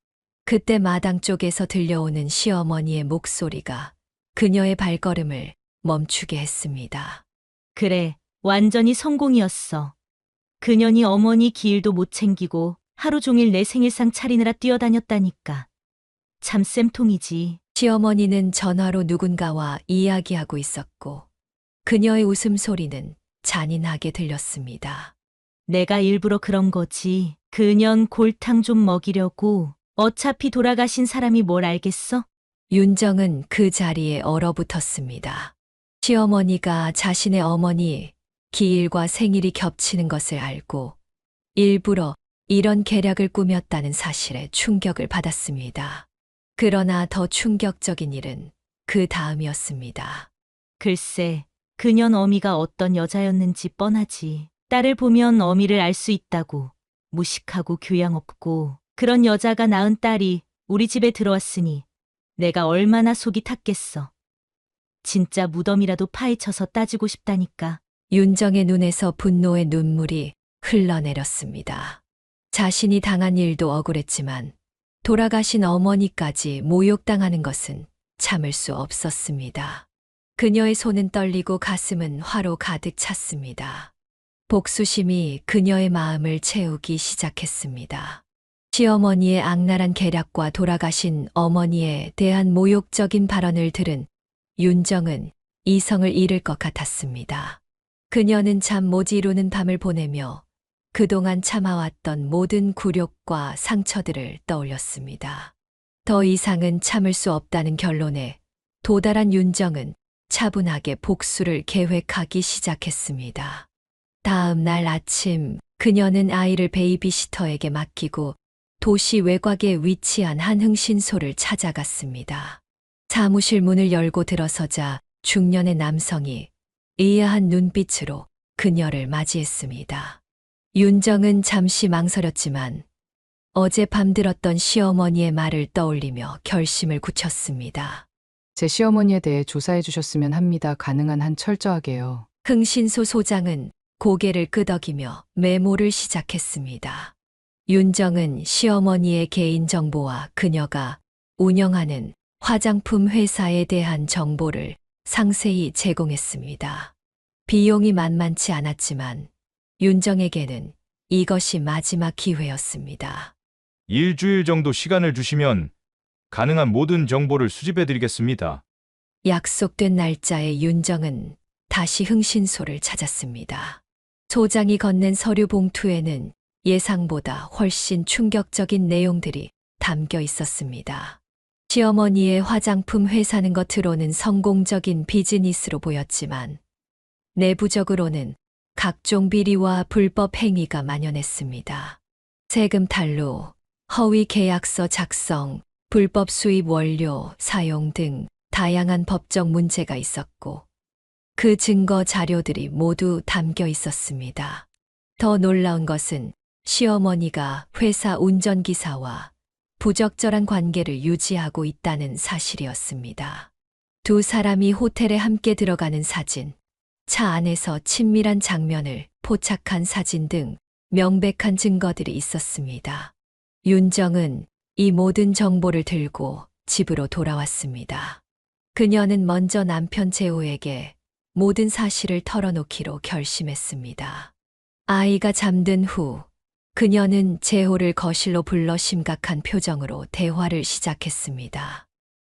[SPEAKER 1] 그때 마당 쪽에서 들려오는 시어머니의 목소리가 그녀의 발걸음을 멈추게 했습니다.
[SPEAKER 13] 그래, 완전히 성공이었어. 그년이 어머니 기일도 못 챙기고 하루 종일 내 생일상 차리느라 뛰어다녔다니까. 참 쌤통이지.
[SPEAKER 1] 시어머니는 전화로 누군가와 이야기하고 있었고 그녀의 웃음소리는 잔인하게 들렸습니다.
[SPEAKER 13] 내가 일부러 그런 거지. 그년 골탕 좀 먹이려고. 어차피 돌아가신 사람이 뭘 알겠어?
[SPEAKER 1] 윤정은 그 자리에 얼어붙었습니다. 시어머니가 자신의 어머니 기일과 생일이 겹치는 것을 알고 일부러 이런 계략을 꾸몄다는 사실에 충격을 받았습니다. 그러나 더 충격적인 일은 그 다음이었습니다.
[SPEAKER 13] 글쎄, 그년 어미가 어떤 여자였는지 뻔하지. 딸을 보면 어미를 알 수 있다고. 무식하고 교양 없고 그런 여자가 낳은 딸이 우리 집에 들어왔으니 내가 얼마나 속이 탔겠어. 진짜 무덤이라도 파헤쳐서 따지고 싶다니까.
[SPEAKER 1] 윤정의 눈에서 분노의 눈물이 흘러내렸습니다. 자신이 당한 일도 억울했지만 돌아가신 어머니까지 모욕당하는 것은 참을 수 없었습니다. 그녀의 손은 떨리고 가슴은 화로 가득 찼습니다. 복수심이 그녀의 마음을 채우기 시작했습니다. 시어머니의 악랄한 계략과 돌아가신 어머니에 대한 모욕적인 발언을 들은 윤정은 이성을 잃을 것 같았습니다. 그녀는 잠 못 이루는 밤을 보내며 그동안 참아왔던 모든 굴욕과 상처들을 떠올렸습니다. 더 이상은 참을 수 없다는 결론에 도달한 윤정은 차분하게 복수를 계획하기 시작했습니다. 다음 날 아침 그녀는 아이를 베이비시터에게 맡기고 도시 외곽에 위치한 한 흥신소를 찾아갔습니다. 사무실 문을 열고 들어서자 중년의 남성이 의아한 눈빛으로 그녀를 맞이했습니다. 윤정은 잠시 망설였지만 어젯밤 들었던 시어머니의 말을 떠올리며 결심을 굳혔습니다.
[SPEAKER 7] 제 시어머니에 대해 조사해 주셨으면 합니다. 가능한 한 철저하게요.
[SPEAKER 1] 흥신소 소장은 고개를 끄덕이며 메모를 시작했습니다. 윤정은 시어머니의 개인정보와 그녀가 운영하는 화장품 회사에 대한 정보를 상세히 제공했습니다. 비용이 만만치 않았지만 윤정에게는 이것이 마지막 기회였습니다.
[SPEAKER 14] 일주일 정도 시간을 주시면 가능한 모든 정보를 수집해드리겠습니다.
[SPEAKER 1] 약속된 날짜에 윤정은 다시 흥신소를 찾았습니다. 소장이 건넨 서류 봉투에는 예상보다 훨씬 충격적인 내용들이 담겨 있었습니다. 시어머니의 화장품 회사는 겉으로는 성공적인 비즈니스로 보였지만 내부적으로는 각종 비리와 불법 행위가 만연했습니다. 세금 탈루, 허위 계약서 작성, 불법 수입 원료 사용 등 다양한 법적 문제가 있었고 그 증거 자료들이 모두 담겨 있었습니다. 더 놀라운 것은 시어머니가 회사 운전기사와 부적절한 관계를 유지하고 있다는 사실이었습니다. 두 사람이 호텔에 함께 들어가는 사진, 차 안에서 친밀한 장면을 포착한 사진 등 명백한 증거들이 있었습니다. 윤정은 이 모든 정보를 들고 집으로 돌아왔습니다. 그녀는 먼저 남편 재호에게 모든 사실을 털어놓기로 결심했습니다. 아이가 잠든 후 그녀는 재호를 거실로 불러 심각한 표정으로 대화를 시작했습니다.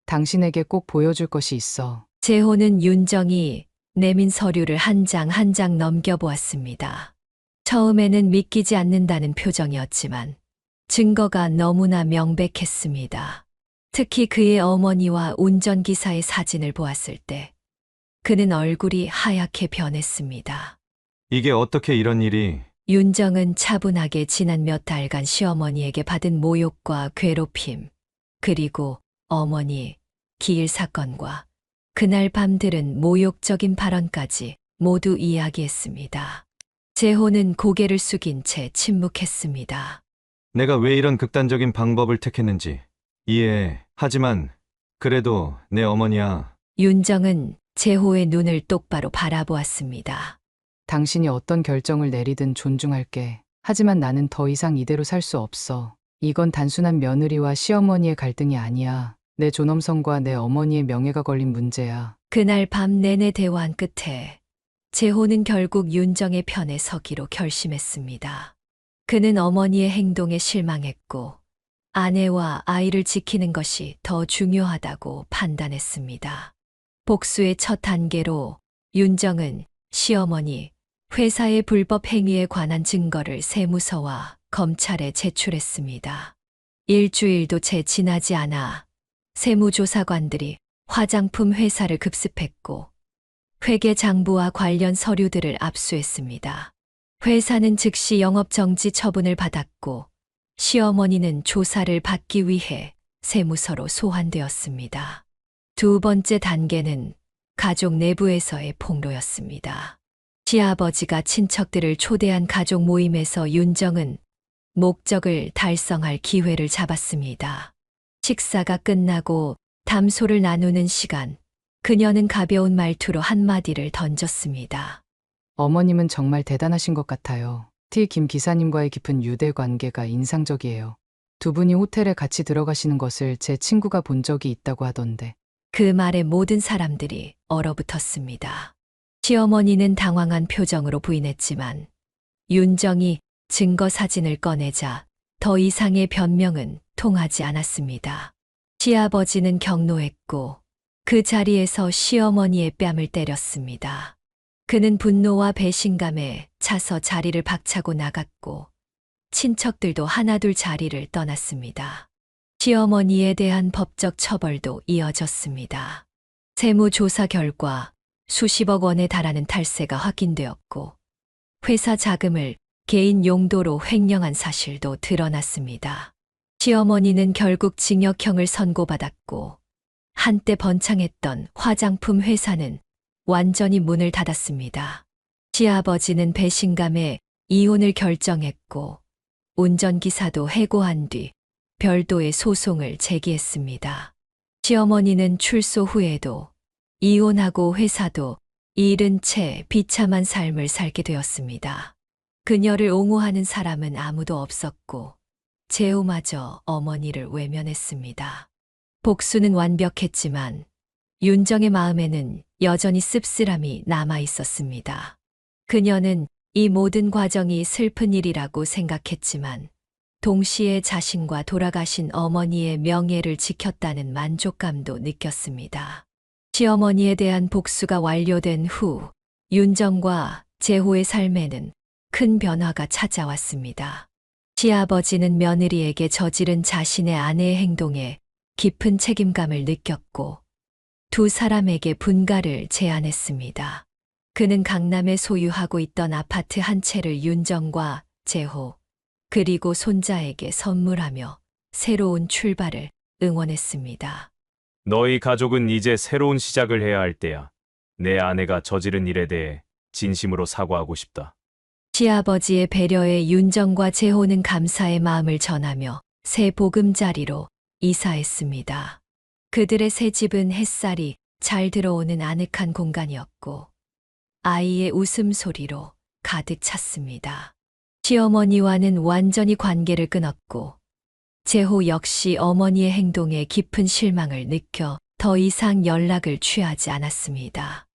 [SPEAKER 7] 당신에게 꼭 보여줄 것이 있어.
[SPEAKER 1] 재호는 윤정이 내민 서류를 한 장 한 장 넘겨보았습니다. 처음에는 믿기지 않는다는 표정이었지만 증거가 너무나 명백했습니다. 특히 그의 어머니와 운전기사의 사진을 보았을 때 그는 얼굴이 하얗게 변했습니다.
[SPEAKER 12] 이게 어떻게 이런 일이...
[SPEAKER 1] 윤정은 차분하게 지난 몇 달간 시어머니에게 받은 모욕과 괴롭힘, 그리고 어머니 기일 사건과 그날 밤 들은 모욕적인 발언까지 모두 이야기했습니다. 재호는 고개를 숙인 채 침묵했습니다.
[SPEAKER 12] 내가 왜 이런 극단적인 방법을 택했는지 이해해. 하지만 그래도 내 어머니야.
[SPEAKER 1] 윤정은 재호의 눈을 똑바로 바라보았습니다.
[SPEAKER 7] 당신이 어떤 결정을 내리든 존중할게. 하지만 나는 더 이상 이대로 살 수 없어. 이건 단순한 며느리와 시어머니의 갈등이 아니야. 내 존엄성과 내 어머니의 명예가 걸린 문제야.
[SPEAKER 1] 그날 밤 내내 대화한 끝에 재호는 결국 윤정의 편에 서기로 결심했습니다. 그는 어머니의 행동에 실망했고 아내와 아이를 지키는 것이 더 중요하다고 판단했습니다. 복수의 첫 단계로 윤정은 시어머니 회사의 불법 행위에 관한 증거를 세무서와 검찰에 제출했습니다. 일주일도 채 지나지 않아 세무조사관들이 화장품 회사를 급습했고 회계장부와 관련 서류들을 압수했습니다. 회사는 즉시 영업정지 처분을 받았고 시어머니는 조사를 받기 위해 세무서로 소환되었습니다. 두 번째 단계는 가족 내부에서의 폭로였습니다. 시아버지가 친척들을 초대한 가족 모임에서 윤정은 목적을 달성할 기회를 잡았습니다. 식사가 끝나고 담소를 나누는 시간, 그녀는 가벼운 말투로 한마디를 던졌습니다.
[SPEAKER 7] 어머님은 정말 대단하신 것 같아요. 김 기사님과의 깊은 유대 관계가 인상적이에요. 두 분이 호텔에 같이 들어가시는 것을 제 친구가 본 적이 있다고 하던데.
[SPEAKER 1] 그 말에 모든 사람들이 얼어붙었습니다. 시어머니는 당황한 표정으로 부인했지만 윤정이 증거 사진을 꺼내자 더 이상의 변명은 통하지 않았습니다. 시아버지는 격노했고 그 자리에서 시어머니의 뺨을 때렸습니다. 그는 분노와 배신감에 차서 자리를 박차고 나갔고 친척들도 하나둘 자리를 떠났습니다. 시어머니에 대한 법적 처벌도 이어졌습니다. 세무조사 결과 수십억 원에 달하는 탈세가 확인되었고 회사 자금을 개인 용도로 횡령한 사실도 드러났습니다. 시어머니는 결국 징역형을 선고받았고 한때 번창했던 화장품 회사는 완전히 문을 닫았습니다. 시아버지는 배신감에 이혼을 결정했고 운전기사도 해고한 뒤 별도의 소송을 제기했습니다. 시어머니는 출소 후에도 이혼하고 회사도 잃은 채 비참한 삶을 살게 되었습니다. 그녀를 옹호하는 사람은 아무도 없었고 재호마저 어머니를 외면했습니다. 복수는 완벽했지만 윤정의 마음에는 여전히 씁쓸함이 남아 있었습니다. 그녀는 이 모든 과정이 슬픈 일이라고 생각했지만 동시에 자신과 돌아가신 어머니의 명예를 지켰다는 만족감도 느꼈습니다. 시어머니에 대한 복수가 완료된 후 윤정과 재호의 삶에는 큰 변화가 찾아왔습니다. 시아버지는 며느리에게 저지른 자신의 아내의 행동에 깊은 책임감을 느꼈고 두 사람에게 분가를 제안했습니다. 그는 강남에 소유하고 있던 아파트 한 채를 윤정과 재호, 그리고 손자에게 선물하며 새로운 출발을 응원했습니다.
[SPEAKER 14] 너희 가족은 이제 새로운 시작을 해야 할 때야. 내 아내가 저지른 일에 대해 진심으로 사과하고 싶다.
[SPEAKER 1] 시아버지의 배려에 윤정과 재호는 감사의 마음을 전하며 새 보금자리로 이사했습니다. 그들의 새 집은 햇살이 잘 들어오는 아늑한 공간이었고 아이의 웃음소리로 가득 찼습니다. 시어머니와는 완전히 관계를 끊었고 재호 역시 어머니의 행동에 깊은 실망을 느껴 더 이상 연락을 취하지 않았습니다.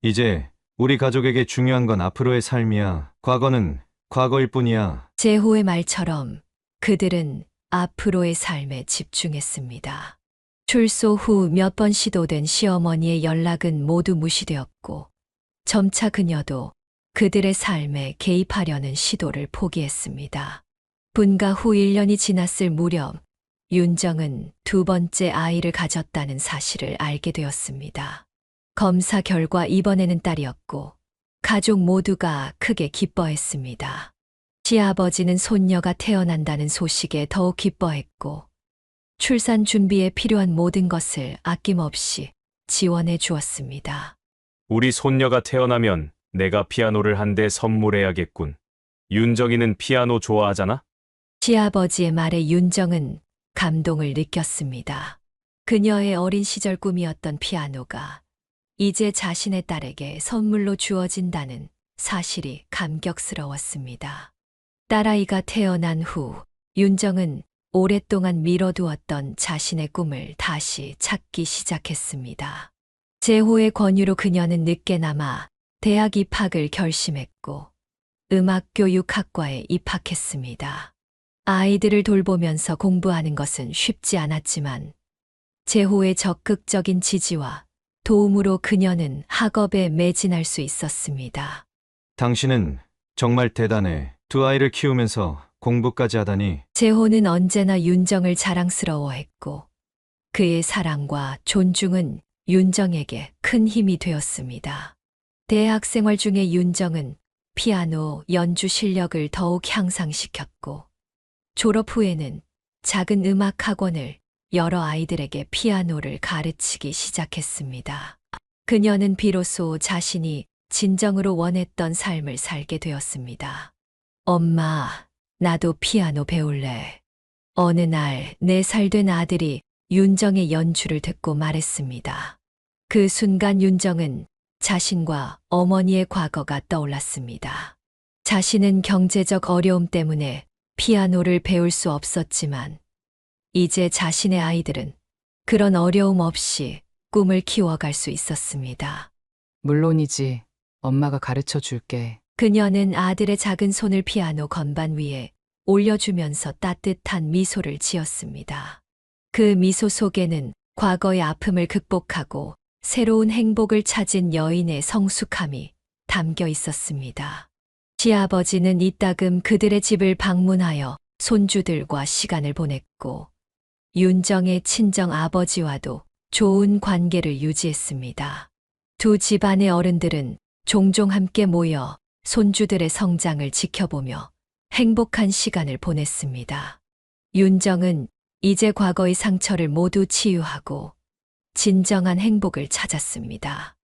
[SPEAKER 12] 이제 우리 가족에게 중요한 건 앞으로의 삶이야. 과거는 과거일 뿐이야.
[SPEAKER 1] 재호의 말처럼 그들은 앞으로의 삶에 집중했습니다. 출소 후 몇 번 시도된 시어머니의 연락은 모두 무시되었고 점차 그녀도 그들의 삶에 개입하려는 시도를 포기했습니다. 분가 후 1년이 지났을 무렵 윤정은 두 번째 아이를 가졌다는 사실을 알게 되었습니다. 검사 결과 이번에는 딸이었고 가족 모두가 크게 기뻐했습니다. 시아버지는 손녀가 태어난다는 소식에 더욱 기뻐했고 출산 준비에 필요한 모든 것을 아낌없이 지원해 주었습니다.
[SPEAKER 14] 우리 손녀가 태어나면 내가 피아노를 한 대 선물해야겠군. 윤정이는 피아노 좋아하잖아?
[SPEAKER 1] 시아버지의 말에 윤정은 감동을 느꼈습니다. 그녀의 어린 시절 꿈이었던 피아노가 이제 자신의 딸에게 선물로 주어진다는 사실이 감격스러웠습니다. 딸아이가 태어난 후 윤정은 오랫동안 미뤄두었던 자신의 꿈을 다시 찾기 시작했습니다. 재호의 권유로 그녀는 늦게나마 대학 입학을 결심했고 음악교육학과에 입학했습니다. 아이들을 돌보면서 공부하는 것은 쉽지 않았지만 재호의 적극적인 지지와 도움으로 그녀는 학업에 매진할 수 있었습니다.
[SPEAKER 12] 당신은 정말 대단해. 두 아이를 키우면서 공부까지 하다니.
[SPEAKER 1] 재호는 언제나 윤정을 자랑스러워했고 그의 사랑과 존중은 윤정에게 큰 힘이 되었습니다. 대학 생활 중에 윤정은 피아노 연주 실력을 더욱 향상시켰고 졸업 후에는 작은 음악 학원을 여러 아이들에게 피아노를 가르치기 시작했습니다. 그녀는 비로소 자신이 진정으로 원했던 삶을 살게 되었습니다. 엄마, 나도 피아노 배울래. 어느 날 4살 된 아들이 윤정의 연주를 듣고 말했습니다. 그 순간 윤정은 자신과 어머니의 과거가 떠올랐습니다. 자신은 경제적 어려움 때문에 피아노를 배울 수 없었지만 이제 자신의 아이들은 그런 어려움 없이 꿈을 키워갈 수 있었습니다.
[SPEAKER 7] 물론이지. 엄마가 가르쳐 줄게.
[SPEAKER 1] 그녀는 아들의 작은 손을 피아노 건반 위에 올려주면서 따뜻한 미소를 지었습니다. 그 미소 속에는 과거의 아픔을 극복하고 새로운 행복을 찾은 여인의 성숙함이 담겨 있었습니다. 시아버지는 이따금 그들의 집을 방문하여 손주들과 시간을 보냈고 윤정의 친정 아버지와도 좋은 관계를 유지했습니다. 두 집안의 어른들은 종종 함께 모여 손주들의 성장을 지켜보며 행복한 시간을 보냈습니다. 윤정은 이제 과거의 상처를 모두 치유하고 진정한 행복을 찾았습니다.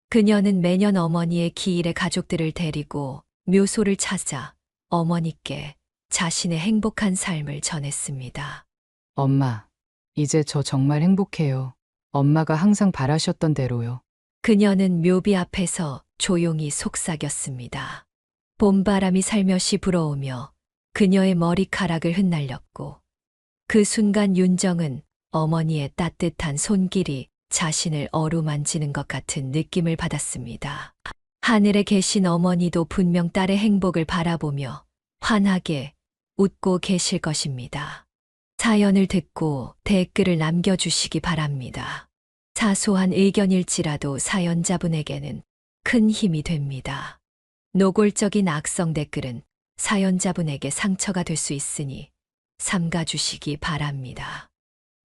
[SPEAKER 1] 그녀는 매년 어머니의 기일에 가족들을 데리고 묘소를 찾아 어머니께 자신의 행복한 삶을 전했습니다.
[SPEAKER 7] 엄마, 이제 저 정말 행복해요. 엄마가 항상 바라셨던 대로요.
[SPEAKER 1] 그녀는 묘비 앞에서 조용히 속삭였습니다. 봄바람이 살며시 불어오며 그녀의 머리카락을 흩날렸고 그 순간 윤정은 어머니의 따뜻한 손길이 자신을 어루만지는 것 같은 느낌을 받았습니다. 하늘에 계신 어머니도 분명 딸의 행복을 바라보며 환하게 웃고 계실 것입니다. 사연을 듣고 댓글을 남겨주시기 바랍니다. 사소한 의견일지라도 사연자분에게는 큰 힘이 됩니다. 노골적인 악성 댓글은 사연자분에게 상처가 될 수 있으니 삼가주시기 바랍니다.